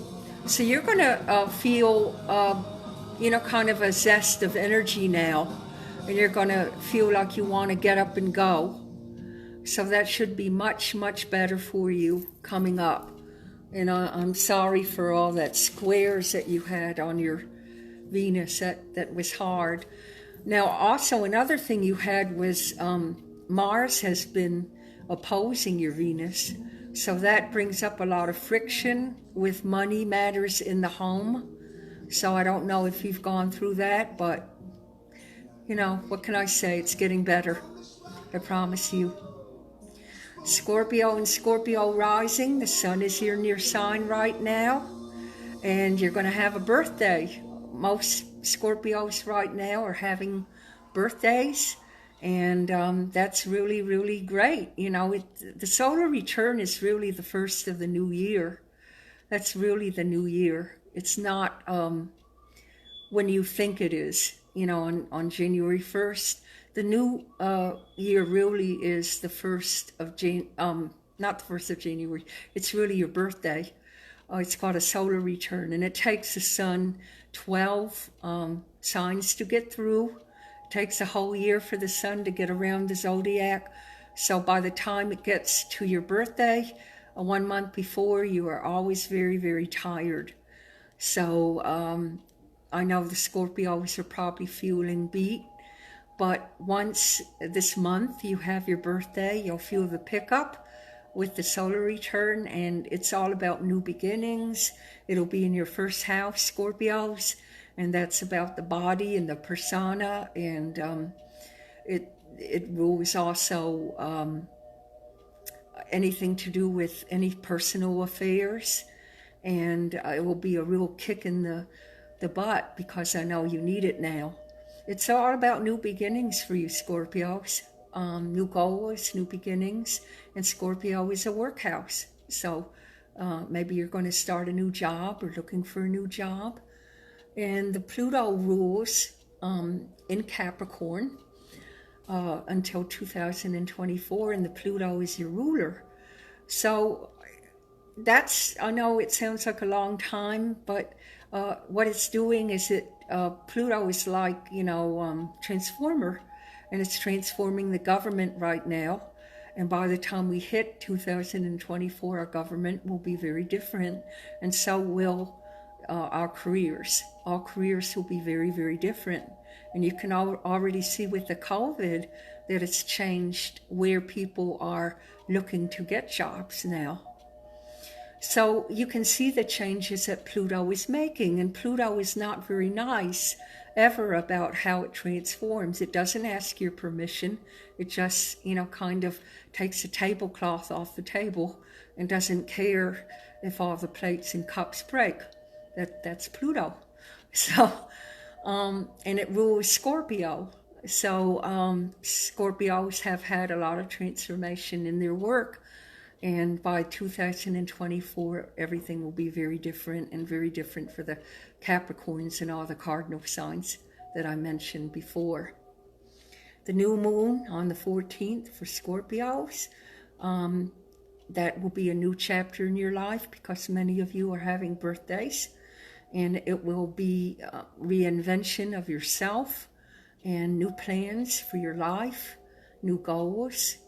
So you're going to feel, kind of a zest of energy now. And you're going to feel like you want to get up and go. So that should be much, much better for you coming up. And I'm sorry for all that squares that you had on your Venus. That was hard. Now, also another thing you had was Mars has been opposing your Venus. So that brings up a lot of friction with money matters in the home. So I don't know if you've gone through that, but what can I say? It's getting better. I promise you. Scorpio and Scorpio rising. The sun is here in your sign right now. And you're going to have a birthday. Most Scorpios right now are having birthdays. And that's really, really great. The solar return is really the first of the new year. That's really the new year. It's not when you think it is. On January 1st, the new year really is the 1st of not the 1st of January. It's really your birthday. It's called a solar return, and it takes the sun 12 signs to get through. It takes a whole year for the sun to get around the zodiac. So by the time it gets to your birthday, 1 month before, you are always very, very tired. So I know the Scorpios are probably feeling beat, but once this month you have your birthday, you'll feel the pickup with the solar return, and it's all about new beginnings. It'll be in your 1st house, Scorpios, and that's about the body and the persona, and it rules also anything to do with any personal affairs, and it will be a real kick in the butt because I know you need it now. It's all about new beginnings for you Scorpios, new goals, new beginnings, and Scorpio is a workhouse. So maybe you're going to start a new job or looking for a new job. And the Pluto rules in Capricorn until 2024, and the Pluto is your ruler. So that's, I know it sounds like a long time, but what it's doing is Pluto is like, transformer, and it's transforming the government right now. And by the time we hit 2024, our government will be very different, and so will our careers. All careers will be very, very different. And you can already see with the COVID that it's changed where people are looking to get jobs now. So you can see the changes that Pluto is making, and Pluto is not very nice ever about how it transforms. It doesn't ask your permission. It just, kind of takes a tablecloth off the table and doesn't care if all the plates and cups break. That's Pluto. So, and it rules Scorpio. So Scorpios have had a lot of transformation in their work. And by 2024, everything will be very different, and very different for the Capricorns and all the cardinal signs that I mentioned before. The new moon on the 14th for Scorpios, that will be a new chapter in your life because many of you are having birthdays, and it will be reinvention of yourself and new plans for your life, new goals.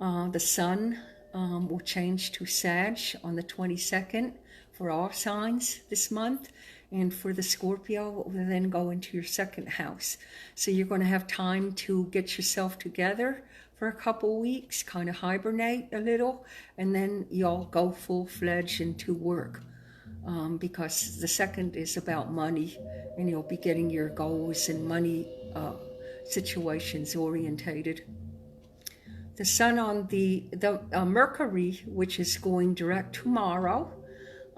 The sun will change to Sag on the 22nd for all signs this month, and for the Scorpio it will then go into your second house. So you're going to have time to get yourself together for a couple weeks, kind of hibernate a little, and then you'll go full-fledged into work, because the second is about money, and you'll be getting your goals and money situations orientated. The sun on the Mercury, which is going direct tomorrow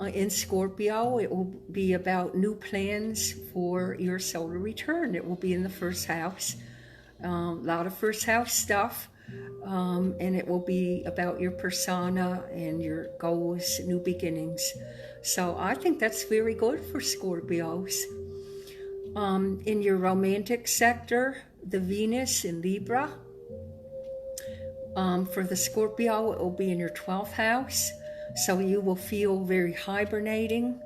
in Scorpio, it will be about new plans for your solar return. It will be in the first house, a lot of first house stuff, and it will be about your persona and your goals, new beginnings. So I think that's very good for Scorpios. In your romantic sector, the Venus in Libra. For the Scorpio, it will be in your 12th house, so you will feel very hibernating.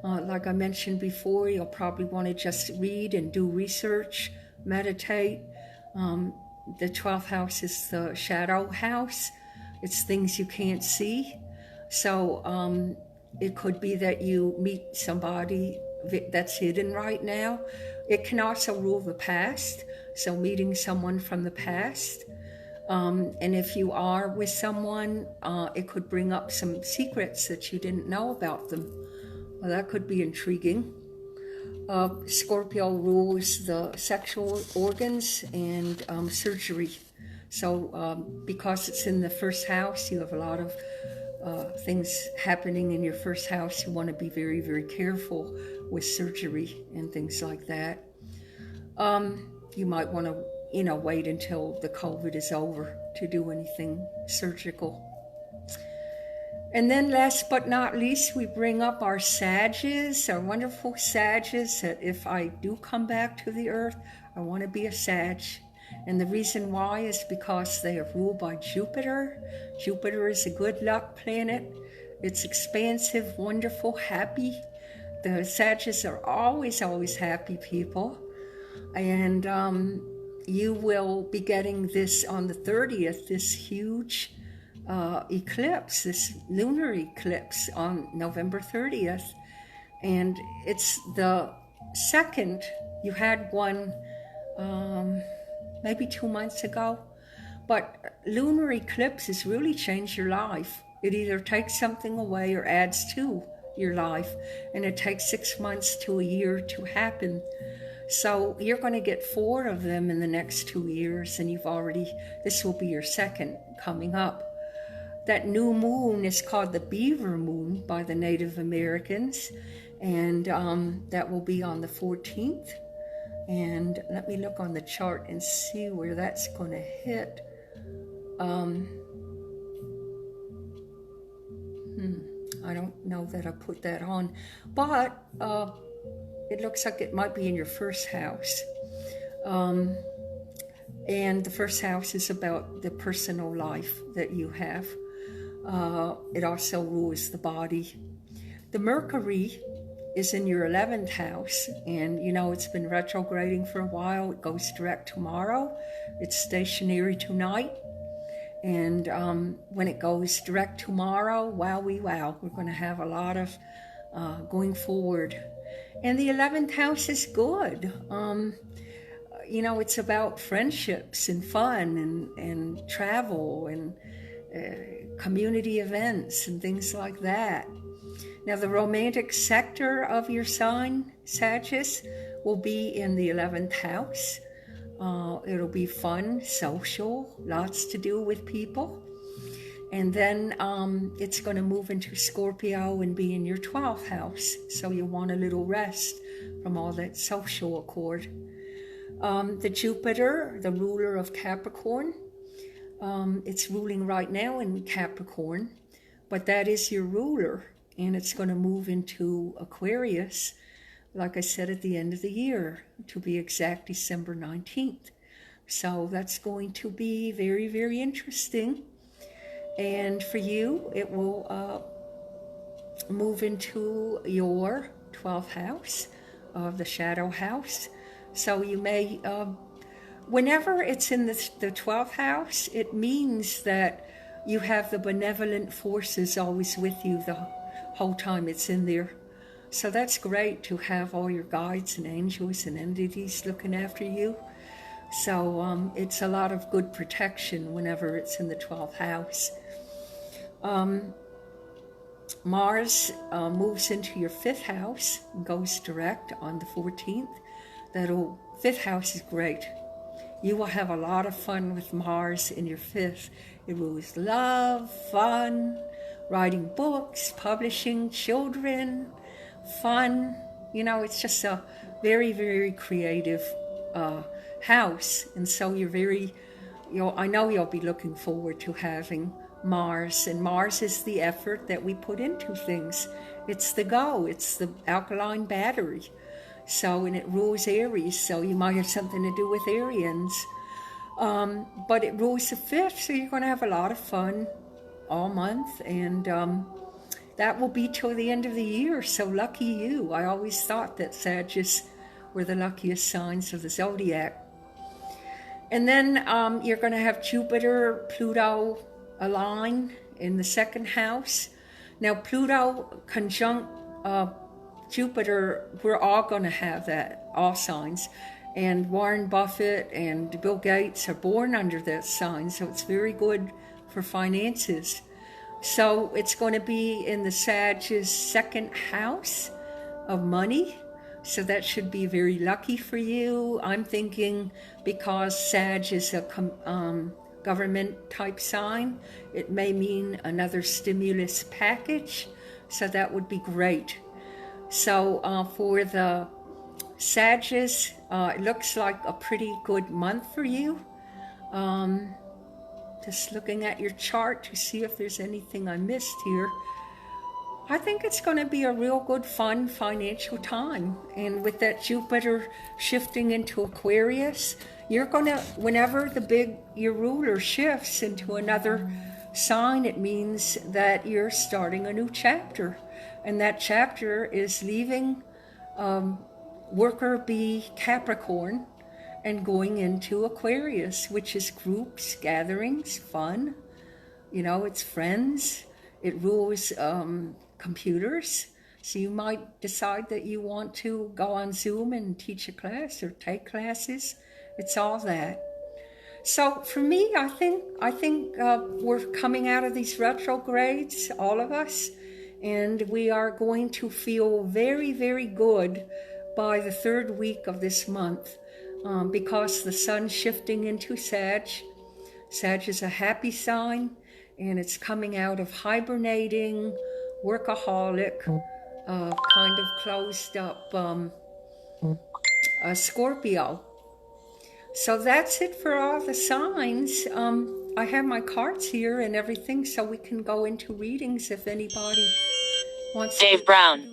Like I mentioned before, you'll probably want to just read and do research, meditate. The 12th house is the shadow house. It's things you can't see. So it could be that you meet somebody that's hidden right now. It can also rule the past, so meeting someone from the past. And if you are with someone, it could bring up some secrets that you didn't know about them. Well, that could be intriguing. Scorpio rules the sexual organs and surgery. So because it's in the first house, you have a lot of things happening in your first house. You want to be very, very careful with surgery and things like that. You might want to wait until the COVID is over to do anything surgical. And then last but not least, we bring up our Sages, our wonderful Sages, that if I do come back to the earth, I want to be a Sag. And the reason why is because they are ruled by Jupiter. Jupiter is a good luck planet. It's expansive, wonderful, happy. The Sages are always, always happy people. And you will be getting this on the 30th, this huge eclipse, this lunar eclipse on November 30th. And it's the second. You had one maybe 2 months ago. But lunar eclipses really change your life. It either takes something away or adds to your life, and it takes 6 months to a year to happen. So you're going to get 4 of them in the next 2 years, and this will be your second coming up. That new moon is called the Beaver Moon by the Native Americans, and that will be on the 14th. And let me look on the chart and see where that's going to hit. I don't know that I put that on, but it looks like it might be in your first house. And the first house is about the personal life that you have. It also rules the body. The Mercury is in your 11th house, and it's been retrograding for a while. It goes direct tomorrow. It's stationary tonight. And when it goes direct tomorrow, wow, we're going to have a lot of going forward. And the 11th house is good. It's about friendships and fun and travel and community events and things like that. Now, the romantic sector of your sign, Sagittarius, will be in the 11th house. It'll be fun, social, lots to do with people. And then it's going to move into Scorpio and be in your 12th house. So you want a little rest from all that social accord. The Jupiter, the ruler of Capricorn, it's ruling right now in Capricorn, but that is your ruler. And it's going to move into Aquarius, like I said, at the end of the year, to be exact, December 19th. So that's going to be very, very interesting. And for you, it will move into your 12th house, the shadow house. So you may, whenever it's in the 12th house, it means that you have the benevolent forces always with you the whole time it's in there. So that's great to have all your guides and angels and entities looking after you. So it's a lot of good protection whenever it's in the 12th house. Mars moves into your 5th house and goes direct on the 14th. 5th house is great. You will have a lot of fun with Mars in your 5th. It rules love, fun, writing books, publishing, children, fun. It's just a very, very creative house. And so you're I know you'll be looking forward to having Mars. And Mars is the effort that we put into things. It's the go. It's the alkaline battery. So, and it rules Aries. So you might have something to do with Arians. But it rules the 5th. So you're going to have a lot of fun all month, and that will be till the end of the year. So lucky you. I always thought that Sagittarius were the luckiest signs of the zodiac. And then you're going to have Jupiter, Pluto align in the 2nd house. Now Pluto conjunct Jupiter, we're all going to have that, all signs. And Warren Buffett and Bill Gates are born under that sign, so it's very good for finances. So it's going to be in the Sag's 2nd house of money. So that should be very lucky for you. I'm thinking because Sag is a government type sign, it may mean another stimulus package. So that would be great. So for the Sagittarius, it looks like a pretty good month for you. Just looking at your chart to see if there's anything I missed here. I think it's going to be a real good, fun financial time. And with that Jupiter shifting into Aquarius, you're going to, whenever your ruler shifts into another sign, it means that you're starting a new chapter. And that chapter is leaving worker bee Capricorn and going into Aquarius, which is groups, gatherings, fun. It's friends. It rules computers. So you might decide that you want to go on Zoom and teach a class or take classes. It's all that. So for me, I think we're coming out of these retrogrades, all of us, and we are going to feel very, very good by the 3rd week of this month, because the sun's shifting into Sag. Sag is a happy sign, and it's coming out of hibernating, workaholic, kind of closed up Scorpio. So that's it for all the signs. I have my cards here and everything, so we can go into readings if anybody wants to do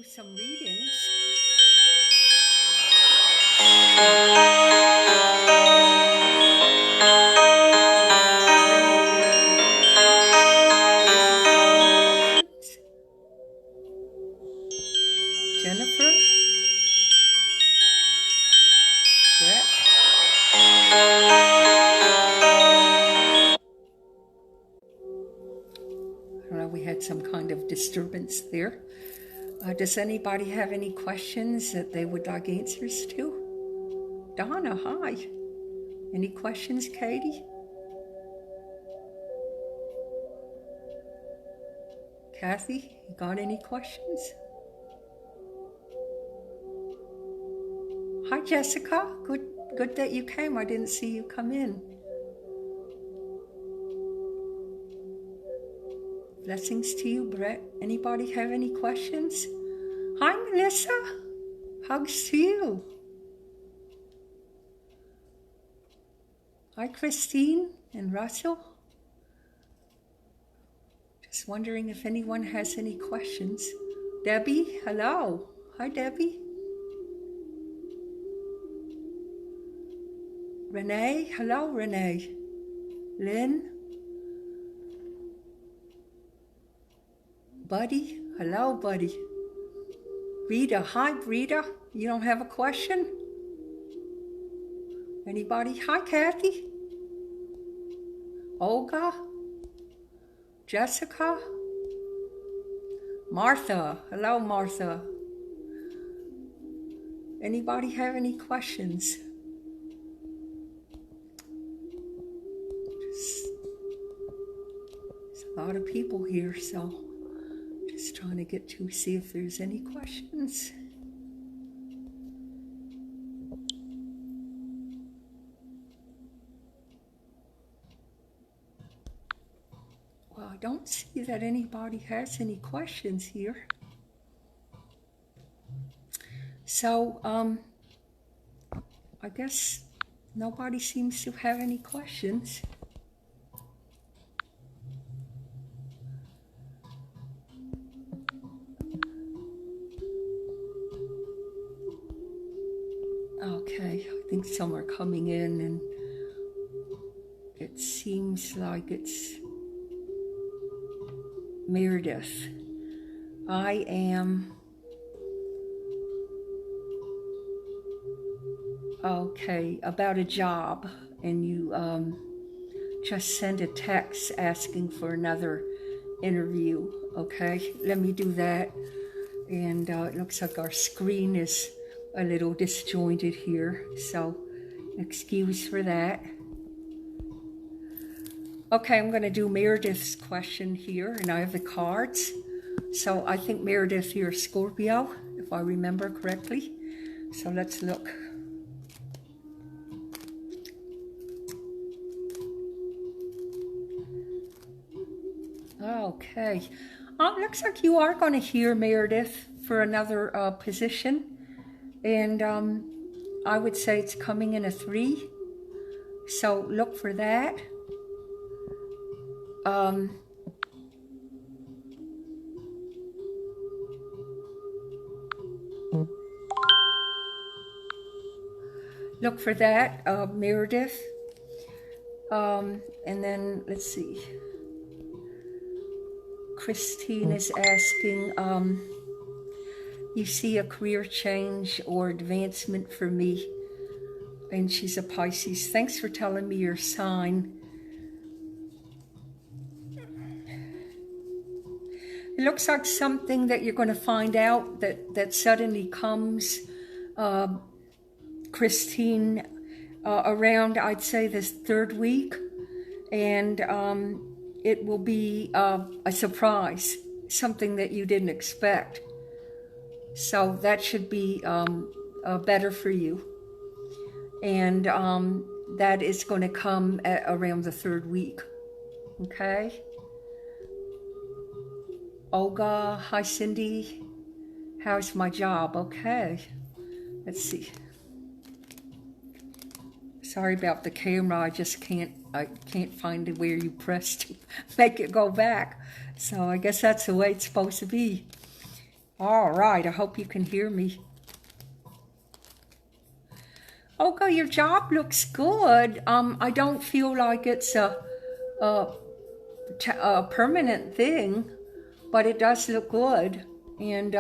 some readings. Jennifer? Brett? I don't know, we had some kind of disturbance there. Does anybody have any questions that they would like answers to? Donna, hi. Any questions, Katie? Kathy, you got any questions? Hi, Jessica. Good that you came. I didn't see you come in. Blessings to you, Brett. Anybody have any questions? Hi, Melissa. Hugs to you. Hi, Christine and Russell. Just wondering if anyone has any questions. Debbie, hello. Hi, Debbie. Renee, hello, Renee. Lynn. Buddy, hello, Buddy. Rita, hi, Rita. You don't have a question? Anybody? Hi, Kathy. Olga. Jessica. Martha, hello, Martha. Anybody have any questions? There's a lot of people here, so just trying to get to see if there's any questions. Well, I don't see that anybody has any questions here. So, I guess nobody seems to have any questions. Okay, I think some are coming in, and it seems like it's Meredith. I am okay about a job, and you just send a text asking for another interview. Okay, let me do that. And it looks like our screen is a little disjointed here, so excuse for that. Okay, I'm going to do Meredith's question here, and I have the cards. So I think Meredith, you're Scorpio, if I remember correctly. So let's look. Okay. Looks like you are going to hear Meredith for another position. And I would say it's coming in a 3. So look for that. Look for that, Meredith. And then, let's see. Christine is asking, you see a career change or advancement for me? And she's a Pisces. Thanks for telling me your sign. It looks like something that you're going to find out that suddenly comes, Christine, around, I'd say, this 3rd week. And it will be a surprise. something that you didn't expect. So that should be better for you. And that is going to come at around the 3rd week. Okay? Olga, hi Cyndi. How's my job? Okay. Let's see. Sorry about the camera. I can't find where you press to make it go back. So I guess that's the way it's supposed to be. All right. I hope you can hear me. Olga, your job looks good. I don't feel like it's a permanent thing, but it does look good. And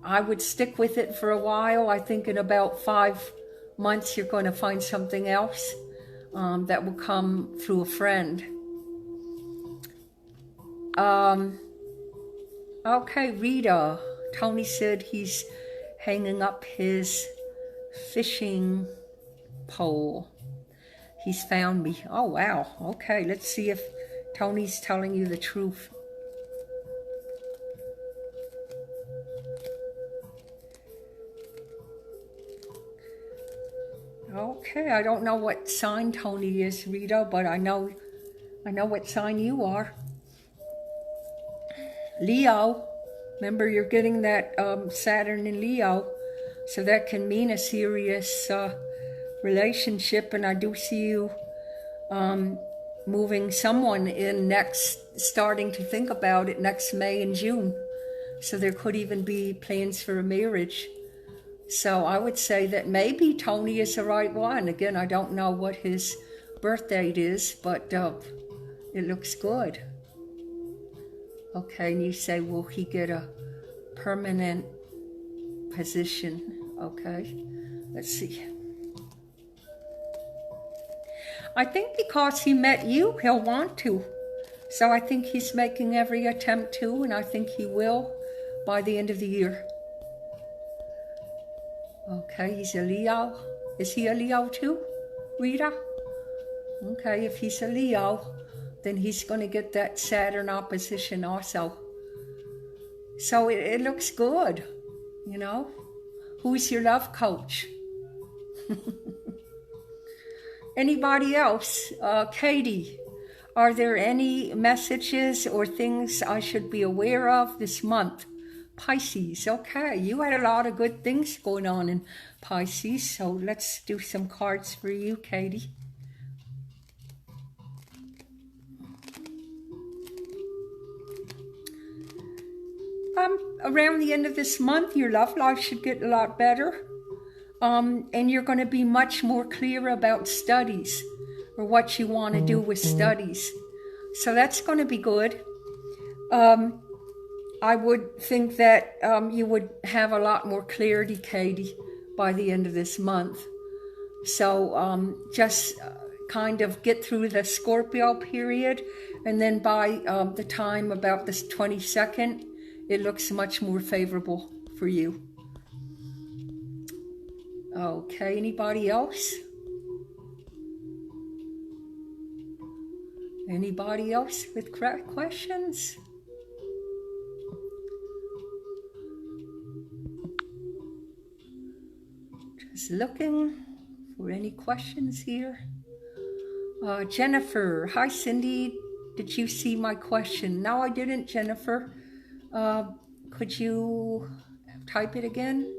I would stick with it for a while. I think in about 5 months you're going to find something else that will come through a friend. Okay, Rita. Tony said he's hanging up his fishing pole. He's found me. Oh, wow. Okay, let's see if Tony's telling you the truth. Okay, I don't know what sign Tony is, Rita, but I know what sign you are. Leo. Remember, you're getting that Saturn in Leo, so that can mean a serious relationship, and I do see you moving someone in starting to think about it next May and June. So there could even be plans for a marriage. So I would say that maybe Tony is the right one. Again, I don't know what his birth date is, but it looks good. Okay, and you say, will he get a permanent position? Okay, let's see. I think because he met you, he'll want to. So I think he's making every attempt to, and I think he will by the end of the year. Okay, he's a Leo. Is he a Leo too, Rita? Okay, if he's a Leo, then he's going to get that Saturn opposition also. So it looks good, you know. Who's your love coach? Anybody else? Katie, are there any messages or things I should be aware of this month? Pisces, okay. You had a lot of good things going on in Pisces, so let's do some cards for you, Katie. Around the end of this month, your love life should get a lot better. And you're going to be much more clear about studies or what you want to do with studies. So that's going to be good. I would think that you would have a lot more clarity, Katie, by the end of this month. So just kind of get through the Scorpio period, and then by the time about the 22nd, it looks much more favorable for you. Okay, anybody else? Anybody else with questions? Just looking for any questions here. Jennifer, hi Cyndi, did you see my question? No, I didn't, Jennifer. Could you type it again?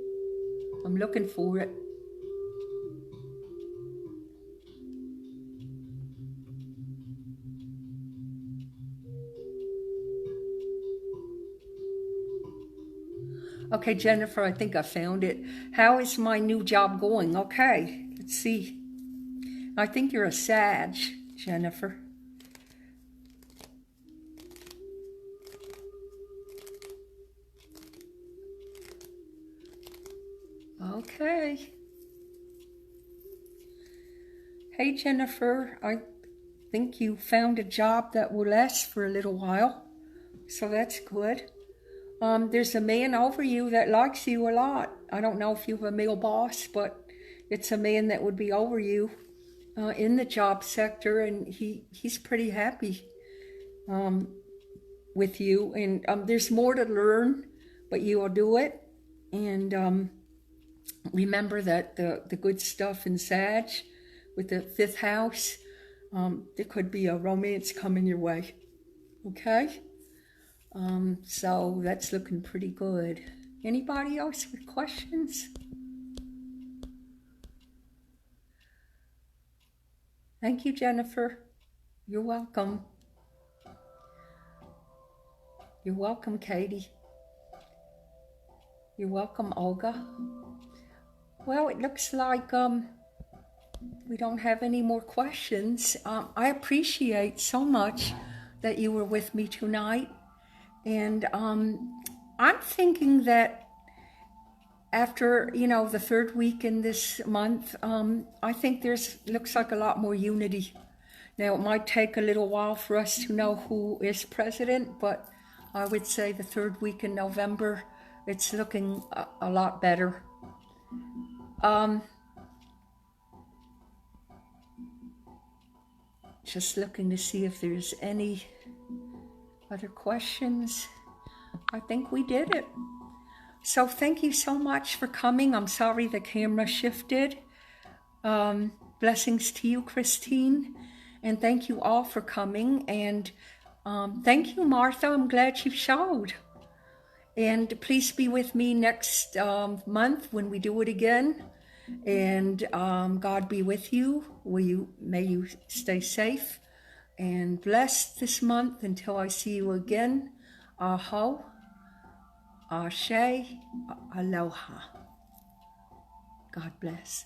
I'm looking for it. Okay, Jennifer, I think I found it. How is my new job going? Okay, let's see. I think you're a Sag, Jennifer. Okay. Hey, Jennifer, I think you found a job that will last for a little while, so that's good. There's a man over you that likes you a lot. I don't know if you have a male boss, but it's a man that would be over you in the job sector, and he's pretty happy. with you. And there's more to learn, but you will do it. And remember that the good stuff in Sag with the 5th house, there could be a romance coming your way. Okay? So that's looking pretty good. Anybody else with questions? Thank you, Jennifer. You're welcome. You're welcome, Katie. You're welcome, Olga. Well, it looks like we don't have any more questions. I appreciate so much that you were with me tonight. And I'm thinking that after, the 3rd week in this month, I think looks like a lot more unity. Now, it might take a little while for us to know who is president, but I would say the 3rd week in November, it's looking a lot better. Just looking to see if there's any other questions. I think we did it. So thank you so much for coming. I'm sorry the camera shifted. Blessings to you, Christine. And thank you all for coming. And thank you, Martha. I'm glad you showed. And please be with me next month when we do it again. And God be with you. May you stay safe and blessed this month until I see you again. Aho, Ashe, Aloha. God bless.